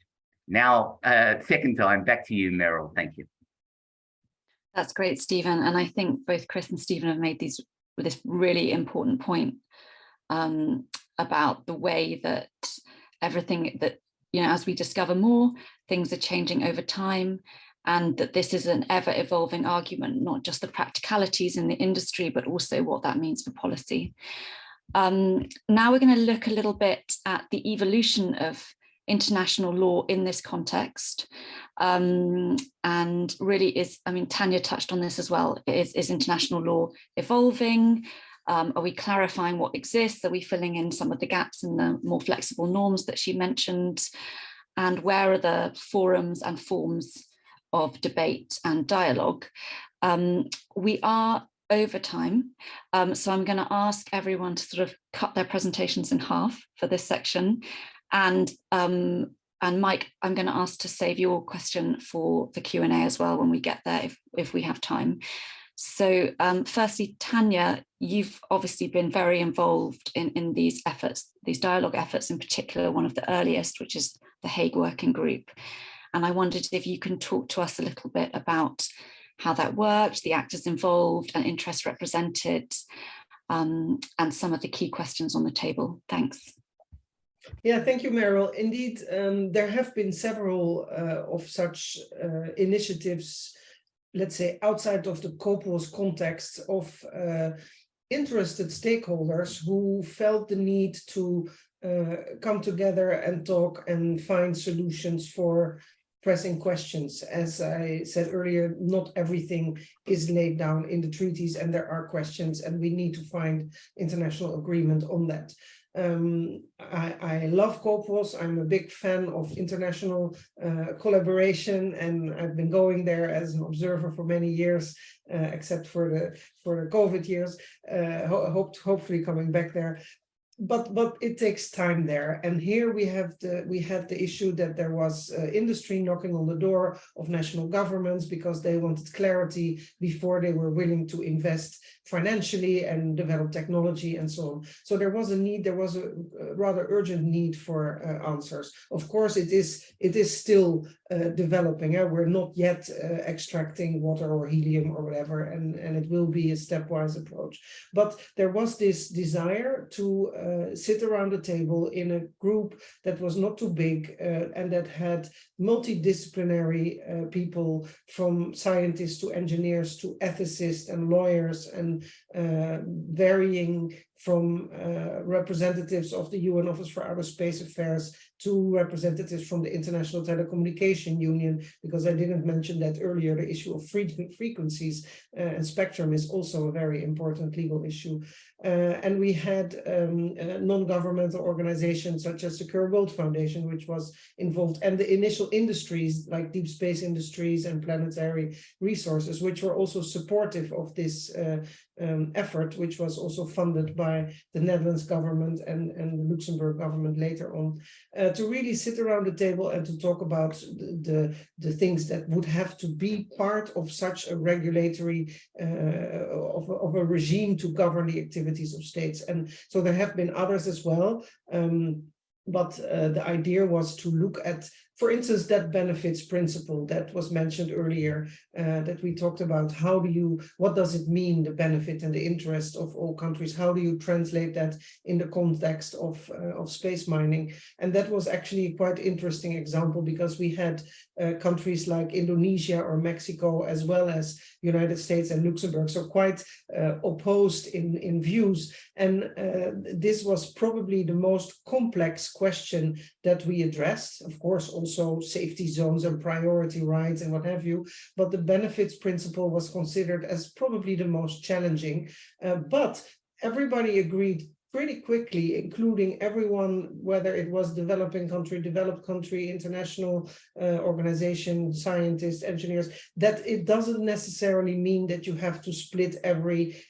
Now, second time, back to you, Meryl. Thank you. That's great, Stephen. And I think both Chris and Stephen have made this really important point about the way that everything that, as we discover more, things are changing over time, and that this is an ever evolving argument, not just the practicalities in the industry, but also what that means for policy. Now we're going to look a little bit at the evolution of international law in this context. And really Tanya touched on this as well. Is international law evolving? Are we clarifying what exists? Are we filling in some of the gaps in the more flexible norms that she mentioned? And where are the forums and forms of debate and dialogue? We are over time, so I'm going to ask everyone to sort of cut their presentations in half for this section. And Mike, I'm going to ask to save your question for the Q&A as well when we get there, if we have time. So firstly, Tanya, you've obviously been very involved in these efforts, these dialogue efforts, in particular, one of the earliest, which is the Hague Working Group. And I wondered if you can talk to us a little bit about how that worked, the actors involved and interests represented, and some of the key questions on the table. Thanks. Yeah, thank you, Meryl. Indeed, there have been several of such initiatives, let's say, outside of the COPOS context of interested stakeholders who felt the need to come together and talk and find solutions for pressing questions. As I said earlier, not everything is laid down in the treaties, and there are questions, and we need to find international agreement on that. I love COPOS. I'm a big fan of international collaboration, and I've been going there as an observer for many years, except for the COVID years. Hopefully coming back there. But it takes time there, and here we had the issue that there was industry knocking on the door of national governments because they wanted clarity before they were willing to invest financially and develop technology and so on. So there was a need, there was a rather urgent need for answers. Of course, it is still developing. We're not yet extracting water or helium or whatever, and it will be a stepwise approach. But there was this desire to sit around the table in a group that was not too big and that had multidisciplinary people, from scientists to engineers to ethicists and lawyers and varying from representatives of the UN Office for Outer Space Affairs to representatives from the International Telecommunication Union, because I didn't mention that earlier, the issue of frequencies and spectrum is also a very important legal issue. And we had non-governmental organizations such as the Secure World Foundation, which was involved, and the initial industries like deep space industries and planetary resources, which were also supportive of this effort, which was also funded by the Netherlands government and the Luxembourg government later on, to really sit around the table and to talk about the things that would have to be part of such a regulatory of a regime to govern the activities of states. And so there have been others as well. But the idea was to look at, for instance, that benefits principle that was mentioned earlier, that we talked about. What does it mean, the benefit and the interest of all countries? How do you translate that in the context of space mining? And that was actually a quite interesting example, because we had countries like Indonesia or Mexico, as well as United States and Luxembourg, so quite opposed in views. And this was probably the most complex question that we addressed. Of course, also safety zones and priority rights and what have you, but the benefits principle was considered as probably the most challenging. But everybody agreed pretty quickly, including everyone, whether it was developing country, developed country, international organization, scientists, engineers, that it doesn't necessarily mean that you have to split every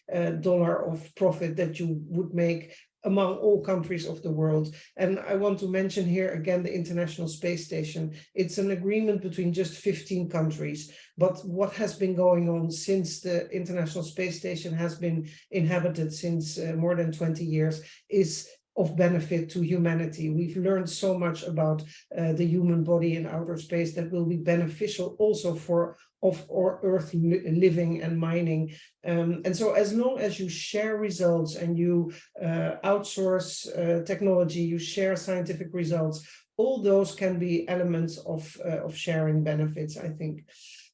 dollar of profit that you would make among all countries of the world. And I want to mention here again the International Space Station. It's an agreement between just 15 countries. But what has been going on since the International Space Station has been inhabited since more than 20 years is of benefit to humanity. We've learned so much about the human body in outer space that will be beneficial also for Earth living and mining. And so as long as you share results and you outsource technology, you share scientific results, all those can be elements of sharing benefits, I think.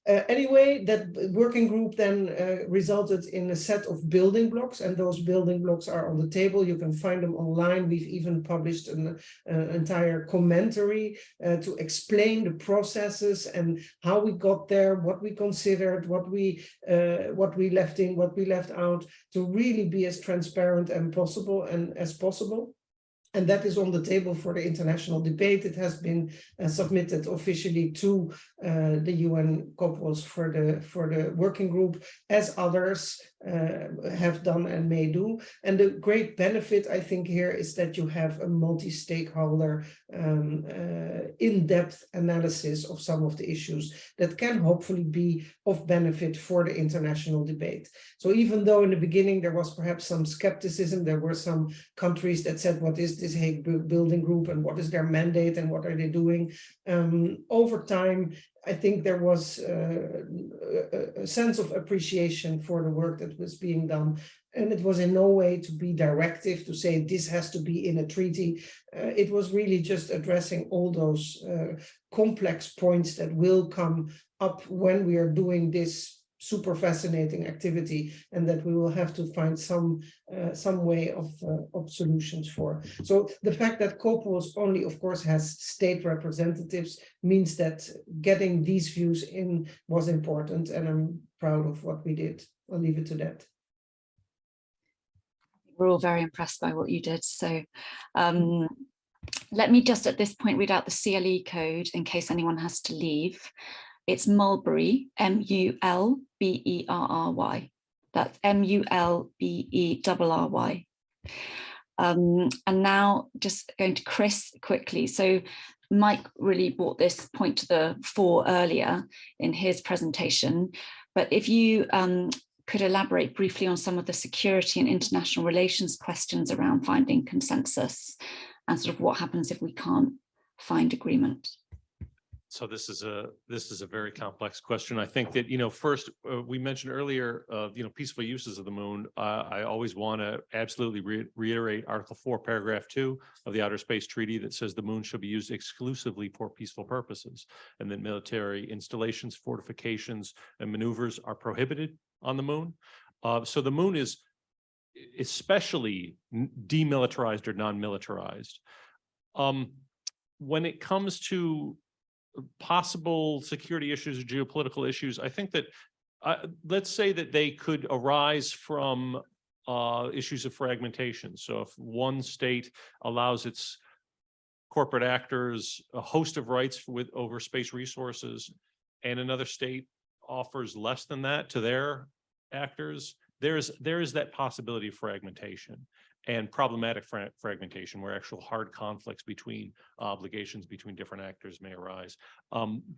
Anyway, that working group then resulted in a set of building blocks, and those building blocks are on the table. You can find them online. We've even published an entire commentary to explain the processes and how we got there, what we considered, what we left in, what we left out, to really be as transparent and as possible. And that is on the table for the international debate. It has been submitted officially to the UN COPWOS for the working group, as others have done and may do. And the great benefit, I think, here is that you have a multi-stakeholder in-depth analysis of some of the issues that can hopefully be of benefit for the international debate. So even though in the beginning there was perhaps some skepticism, there were some countries that said, what is this Hague Building Group and what is their mandate and what are they doing? Over time, I think there was a sense of appreciation for the work that was being done. And it was in no way to be directive, to say this has to be in a treaty. It was really just addressing all those complex points that will come up when we are doing this super fascinating activity, and that we will have to find some way of solutions for. So the fact that COPWOS only, of course, has state representatives means that getting these views in was important, and I'm proud of what we did. I'll leave it to that. We're all very impressed by what you did. So let me just at this point read out the CLE code in case anyone has to leave. It's Mulberry, M-U-L-B-E-R-R-Y. That's M-U-L-B-E-R-R-Y. And now just going to Chris quickly. So Mike really brought this point to the fore earlier in his presentation, but if you could elaborate briefly on some of the security and international relations questions around finding consensus and sort of what happens if we can't find agreement. So this is a very complex question. I think that, first we mentioned earlier, peaceful uses of the moon. I always want to absolutely reiterate Article 4, Paragraph 2 of the Outer Space Treaty that says the moon shall be used exclusively for peaceful purposes, and that military installations, fortifications, and maneuvers are prohibited on the moon. So the moon is especially demilitarized or non-militarized. When it comes to possible security issues or geopolitical issues, I think that let's say that they could arise from issues of fragmentation. So if one state allows its corporate actors a host of rights over space resources, and another state offers less than that to their actors, there is that possibility of fragmentation and problematic fragmentation, where actual hard conflicts between obligations between different actors may arise.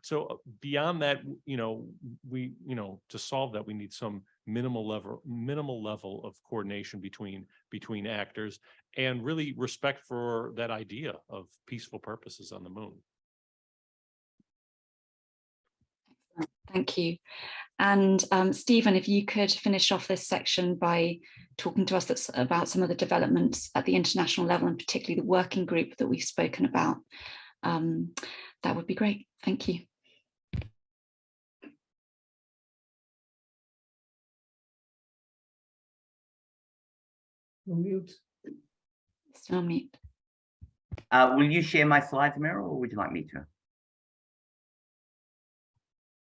So beyond that, to solve that, we need some minimal level of coordination between actors, and really respect for that idea of peaceful purposes on the moon. Thank you. And Stephen, if you could finish off this section by talking to us about some of the developments at the international level, and particularly the working group that we've spoken about, that would be great. Thank you. On mute. Still on mute. Will you share my slides, Meryl, or would you like me to?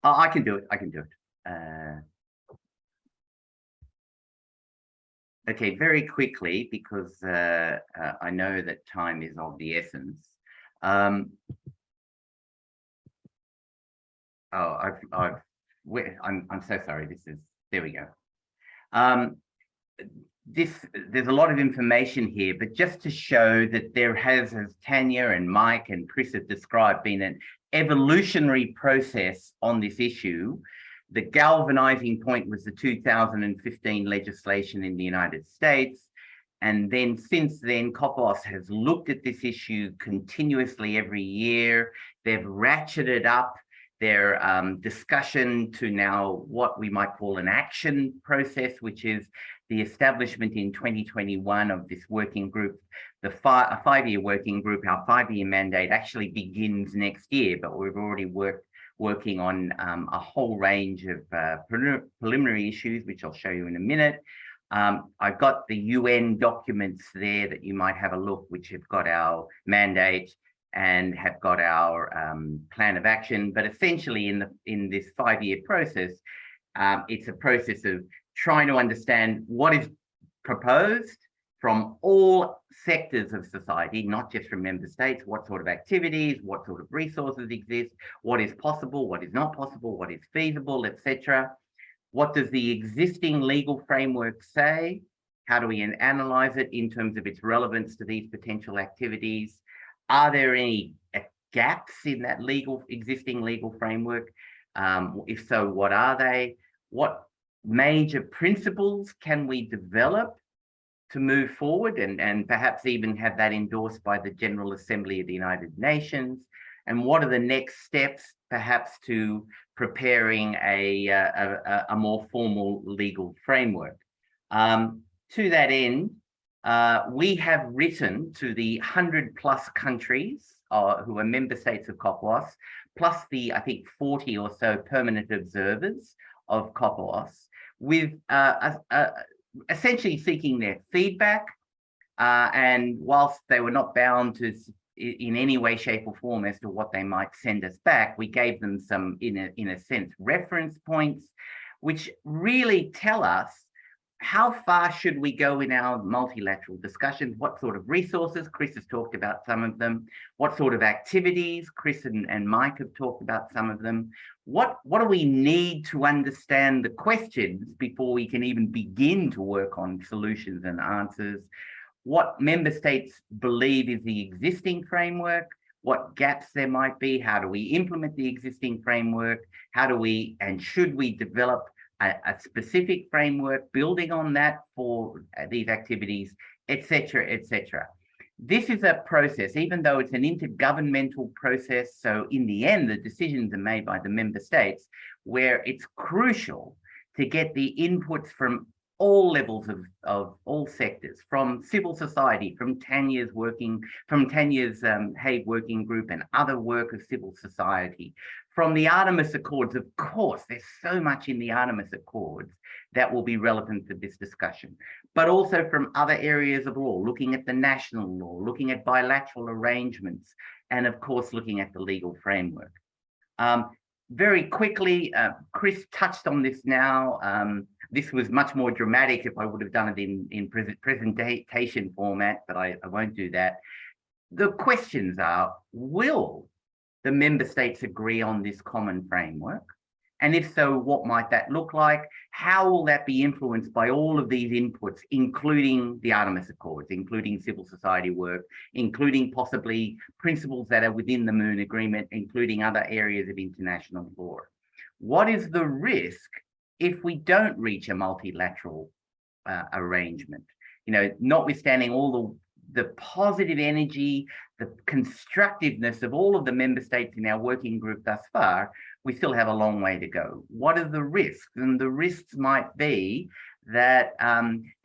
Oh, I can do it. I can do it. Okay, very quickly, because I know that time is of the essence. I'm so sorry. There we go. There's a lot of information here, but just to show that there has, as Tanya and Mike and Chris have described, been an evolutionary process on this issue. The galvanizing point was the 2015 legislation in the United States. And then since then, COPOS has looked at this issue continuously every year. They've ratcheted up their discussion to now what we might call an action process, which is the establishment in 2021 of this working group. A five-year working group. Our 5-year mandate actually begins next year, but we've already working on a whole range of preliminary issues, which I'll show you in a minute. I've got the UN documents there that you might have a look, which have got our mandate and have got our plan of action. But essentially in this 5-year process, it's a process of trying to understand what is proposed from all sectors of society, not just from member states, what sort of activities, what sort of resources exist, what is possible, what is not possible, what is feasible, etc. What does the existing legal framework say? How do we analyze it in terms of its relevance to these potential activities? Are there any gaps in that existing legal framework? If so, what are they? What major principles can we develop to move forward and perhaps even have that endorsed by the General Assembly of the United Nations? And what are the next steps perhaps to preparing a more formal legal framework? To that end, we have written to the 100+ countries who are member states of COPOS, plus the, I think, 40 or so permanent observers of COPOS, with essentially seeking their feedback. And whilst they were not bound to in any way, shape or form as to what they might send us back, we gave them some, in a sense, reference points, which really tell us how far should we go in our multilateral discussions, what sort of resources, Chris has talked about some of them, what sort of activities, Chris and Mike have talked about some of them. What do we need to understand the questions before we can even begin to work on solutions and answers? What member states believe is the existing framework, what gaps there might be, how do we implement the existing framework, how do we and should we develop a specific framework building on that for these activities, etc., etc. This is a process, even though it's an intergovernmental process, so in the end, the decisions are made by the member states, where it's crucial to get the inputs from all levels of all sectors, from civil society, from Tanya's Hague Working Group and other work of civil society, from the Artemis Accords. Of course, there's so much in the Artemis Accords that will be relevant to this discussion, but also from other areas of law, looking at the national law, looking at bilateral arrangements, and of course, looking at the legal framework. Very quickly, Chris touched on this now. This was much more dramatic if I would have done it in presentation format, but I won't do that. The questions are, will the member states agree on this common framework? And if so, what might that look like? How will that be influenced by all of these inputs, including the Artemis Accords, including civil society work, including possibly principles that are within the Moon Agreement, including other areas of international law? What is the risk if we don't reach a multilateral arrangement? You know, notwithstanding all the positive energy, the constructiveness of all of the member states in our working group thus far, we still have a long way to go. What are the risks? And the risks might be that,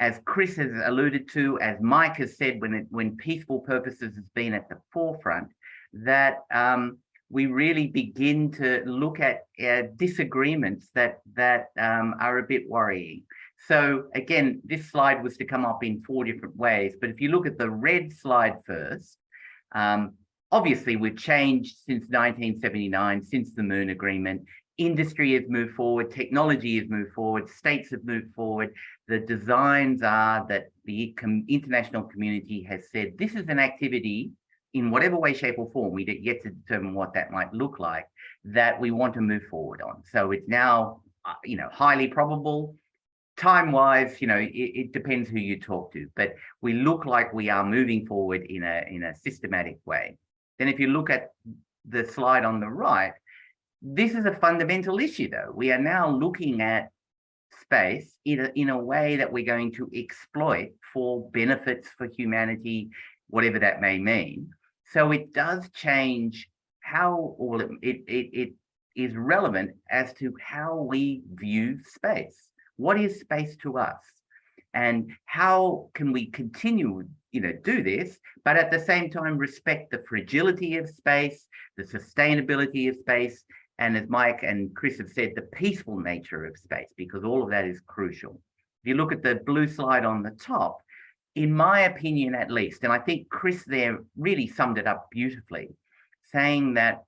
as Chris has alluded to, as Mike has said, when peaceful purposes has been at the forefront, that we really begin to look at disagreements that are a bit worrying. So again, this slide was to come up in 4 different ways, but if you look at the red slide first, obviously we've changed since 1979, since the Moon Agreement. Industry has moved forward, technology has moved forward, states have moved forward. The designs are that the international community has said, this is an activity in whatever way, shape or form, we yet to determine what that might look like, that we want to move forward on. So it's now, highly probable. Time-wise, it depends who you talk to, but we look like we are moving forward in a systematic way. Then if you look at the slide on the right, this is a fundamental issue though. We are now looking at space in a way that we're going to exploit for benefits for humanity, whatever that may mean. So it does change how, or it is relevant as to how we view space. What is space to us? And how can we continue, do this, but at the same time respect the fragility of space, the sustainability of space, and as Mike and Chris have said, the peaceful nature of space, because all of that is crucial. If you look at the blue slide on the top, in my opinion at least, and I think Chris there really summed it up beautifully, saying that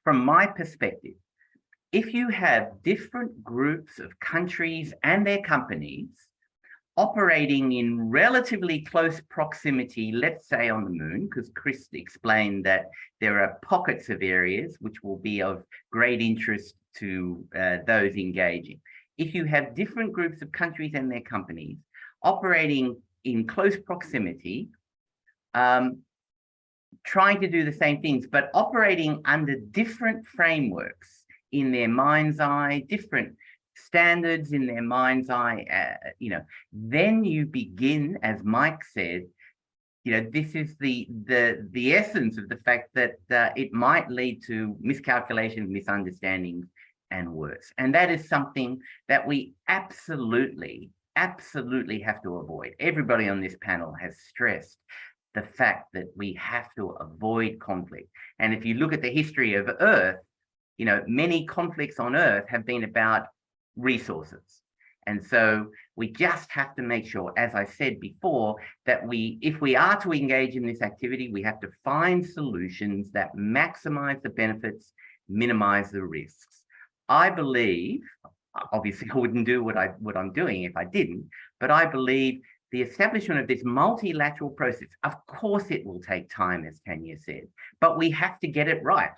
from my perspective, if you have different groups of countries and their companies operating in relatively close proximity, let's say on the Moon, because Chris explained that there are pockets of areas which will be of great interest to those engaging. If you have different groups of countries and their companies operating in close proximity, trying to do the same things, but operating under different frameworks in their mind's eye, different standards in their mind's eye, then you begin, as Mike said, this is the essence of the fact that it might lead to miscalculations, misunderstandings, and worse. And that is something that we absolutely have to avoid. Everybody on this panel has stressed the fact that we have to avoid conflict. And if you look at the history of Earth, many conflicts on Earth have been about resources. And so we just have to make sure, as I said before, that if we are to engage in this activity, we have to find solutions that maximize the benefits, minimize the risks. I believe, obviously I wouldn't do what I'm doing if I didn't, but I believe the establishment of this multilateral process, of course it will take time, as Tanya said, but we have to get it right.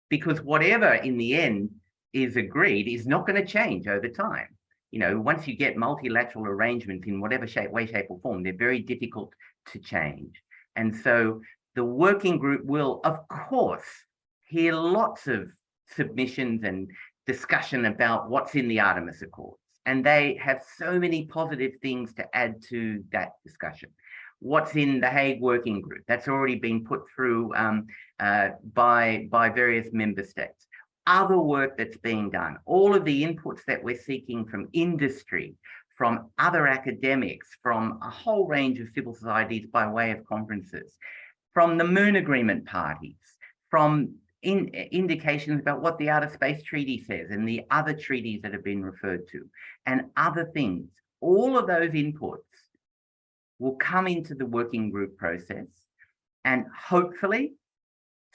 Because whatever in the end is agreed is not going to change over time. Once you get multilateral arrangements in whatever way, shape or form, they're very difficult to change. And so the working group will, of course, hear lots of submissions and discussion about what's in the Artemis Accords. And they have so many positive things to add to that discussion. What's in the Hague Working Group? That's already been put through by various member states. Other work that's being done, all of the inputs that we're seeking from industry, from other academics, from a whole range of civil societies by way of conferences, from the Moon Agreement parties, from indications about what the Outer Space Treaty says and the other treaties that have been referred to, and other things. All of those inputs will come into the working group process, and hopefully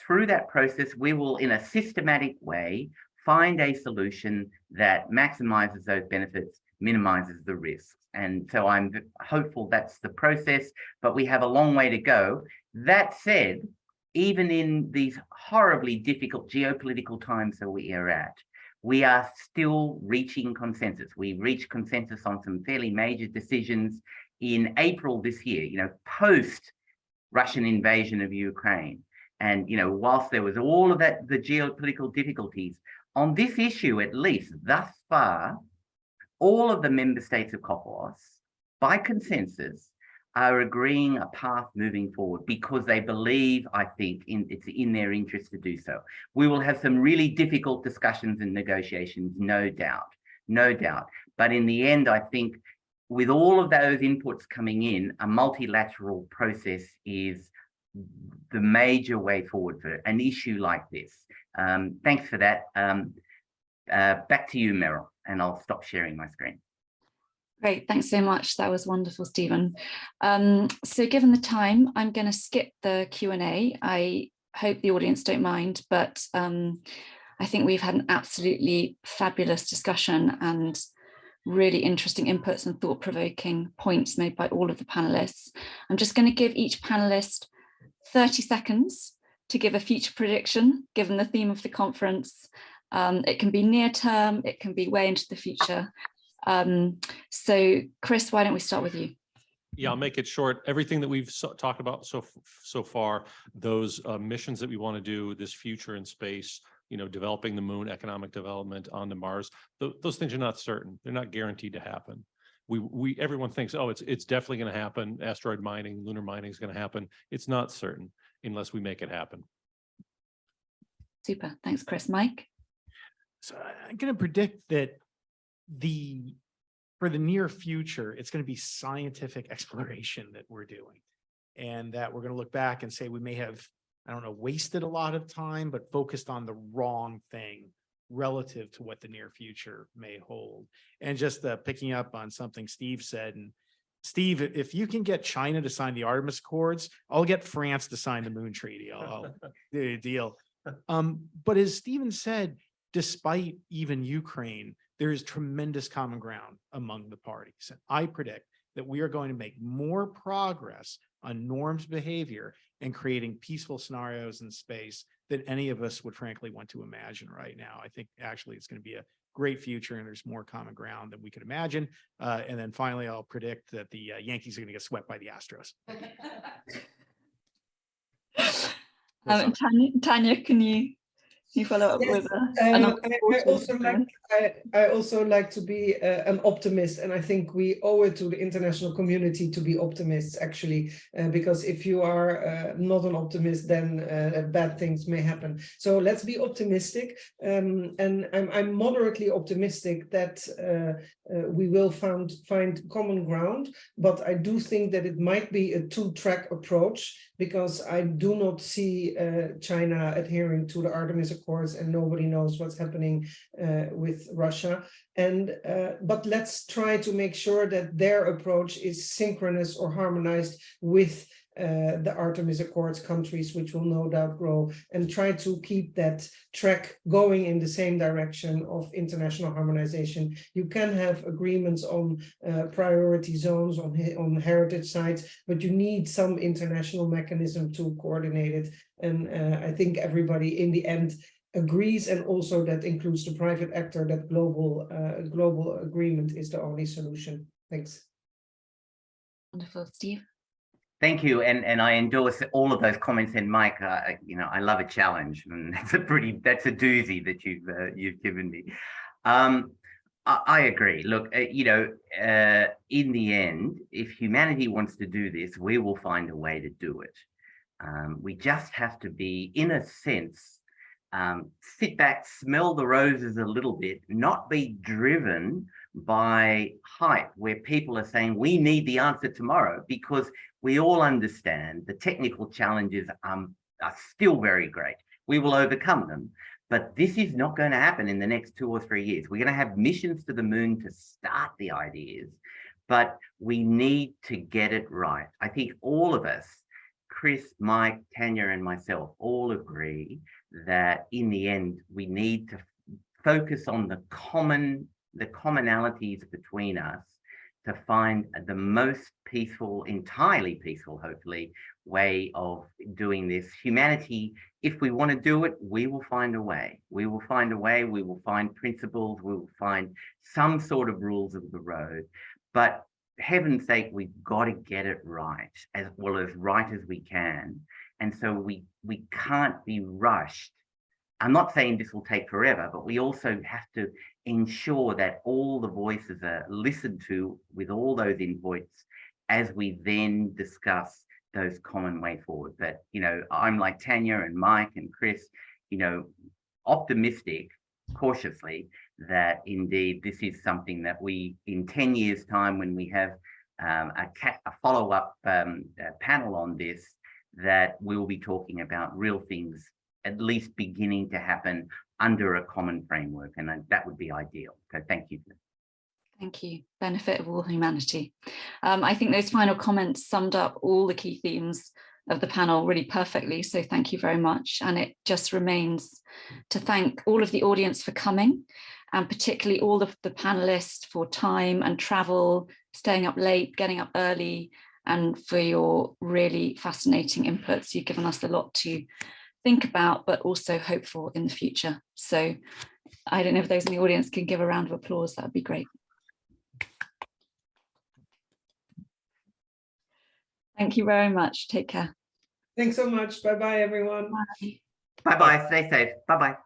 through that process, we will, in a systematic way, find a solution that maximizes those benefits, minimizes the risks. And so I'm hopeful that's the process, but we have a long way to go. That said, even in these horribly difficult geopolitical times that we are at, we are still reaching consensus. We reached consensus on some fairly major decisions in April this year, post Russian invasion of Ukraine. And, whilst there was all of that, the geopolitical difficulties, on this issue, at least thus far, all of the member states of COPOS, by consensus, are agreeing a path moving forward because they believe, I think, it's in their interest to do so. We will have some really difficult discussions and negotiations, no doubt. But in the end, I think with all of those inputs coming in, a multilateral process is the major way forward for an issue like this. Thanks for that. Back to you, Meryl, and I'll stop sharing my screen. Great, thanks so much. That was wonderful, Stephen. So given the time, I'm going to skip the Q&A. I hope the audience don't mind, but I think we've had an absolutely fabulous discussion and really interesting inputs and thought-provoking points made by all of the panelists. I'm just going to give each panelist 30 seconds to give a future prediction, given the theme of the conference. It can be near term, it can be way into the future. So Chris, why don't we start with you? Yeah, I'll make it short. Everything that we've talked about so far, those missions that we want to do, this future in space, developing the moon, economic development onto Mars, those things are not certain. They're not guaranteed to happen. Everyone thinks, oh, it's definitely going to happen. Asteroid mining, lunar mining is going to happen. It's not certain unless we make it happen. Super, thanks, Chris. Mike? So I'm going to predict that for the near future, it's going to be scientific exploration that we're doing, and that we're going to look back and say we may have, wasted a lot of time, but focused on the wrong thing relative to what the near future may hold. And just picking up on something Steve said, and Steve, if you can get China to sign the Artemis Accords, I'll get France to sign the Moon Treaty. I'll do a deal. But as Stephen said, despite even Ukraine, there is tremendous common ground among the parties. And I predict that we are going to make more progress on norms behavior and creating peaceful scenarios in space than any of us would frankly want to imagine right now. I think actually it's going to be a great future, and there's more common ground than we could imagine. And then finally, I'll predict that the Yankees are going to get swept by the Astros. Tanya, can you follow up with I also like to be an optimist, and I think we owe it to the international community to be optimists, actually, because if you are not an optimist, then bad things may happen. So let's be optimistic, and I'm moderately optimistic that we will find common ground, but I do think that it might be a two-track approach, because I do not see China adhering to the Artemis Accords, and nobody knows what's happening with Russia. But let's try to make sure that their approach is synchronous or harmonized with the Artemis Accords countries, which will no doubt grow, and try to keep that track going in the same direction of international harmonization. You can have agreements on priority zones, on heritage sites, but you need some international mechanism to coordinate it. And I think everybody in the end agrees, and also that includes the private actor, that global agreement is the only solution. Thanks. Wonderful, Steve. Thank you, and I endorse all of those comments. And Mike, I love a challenge, and that's a doozy that you've given me. I agree. Look, in the end, if humanity wants to do this, we will find a way to do it. We just have to be, in a sense, sit back, smell the roses a little bit, not be driven by hype, where people are saying we need the answer tomorrow, because we all understand the technical challenges are still very great. We will overcome them, but this is not going to happen in the next 2 or 3 years. We're going to have missions to the moon to start the ideas, but we need to get it right. I think all of us, Chris, Mike, Tanya, and myself, all agree that in the end, we need to focus on the commonalities between us to find the most peaceful, entirely peaceful, hopefully, way of doing this. Humanity, if we want to do it, we will find a way. We will find a way, we will find principles, we will find some sort of rules of the road. But heaven's sake, we've got to get it right, as well as right as we can. And so we can't be rushed. I'm not saying this will take forever, but we also have to ensure that all the voices are listened to with all those inputs as we then discuss those common way forward. But, you know, I'm like Tanya and Mike and Chris, you know, optimistic, cautiously, that indeed this is something that we, in 10 years' time, when we have a follow-up panel on this, that we'll be talking about real things at least beginning to happen under a common framework, and that would be ideal. So thank you. Thank you. Benefit of all humanity. I think those final comments summed up all the key themes of the panel really perfectly. So thank you very much. And it just remains to thank all of the audience for coming, and particularly all of the panelists for time and travel, staying up late, getting up early, and for your really fascinating inputs. You've given us a lot to think about, but also hope for in the future. So I don't know if those in the audience can give a round of applause. That would be great. Thank you very much. Take care. Thanks so much. Bye-bye, everyone. Bye. Bye-bye. Stay safe. Bye-bye.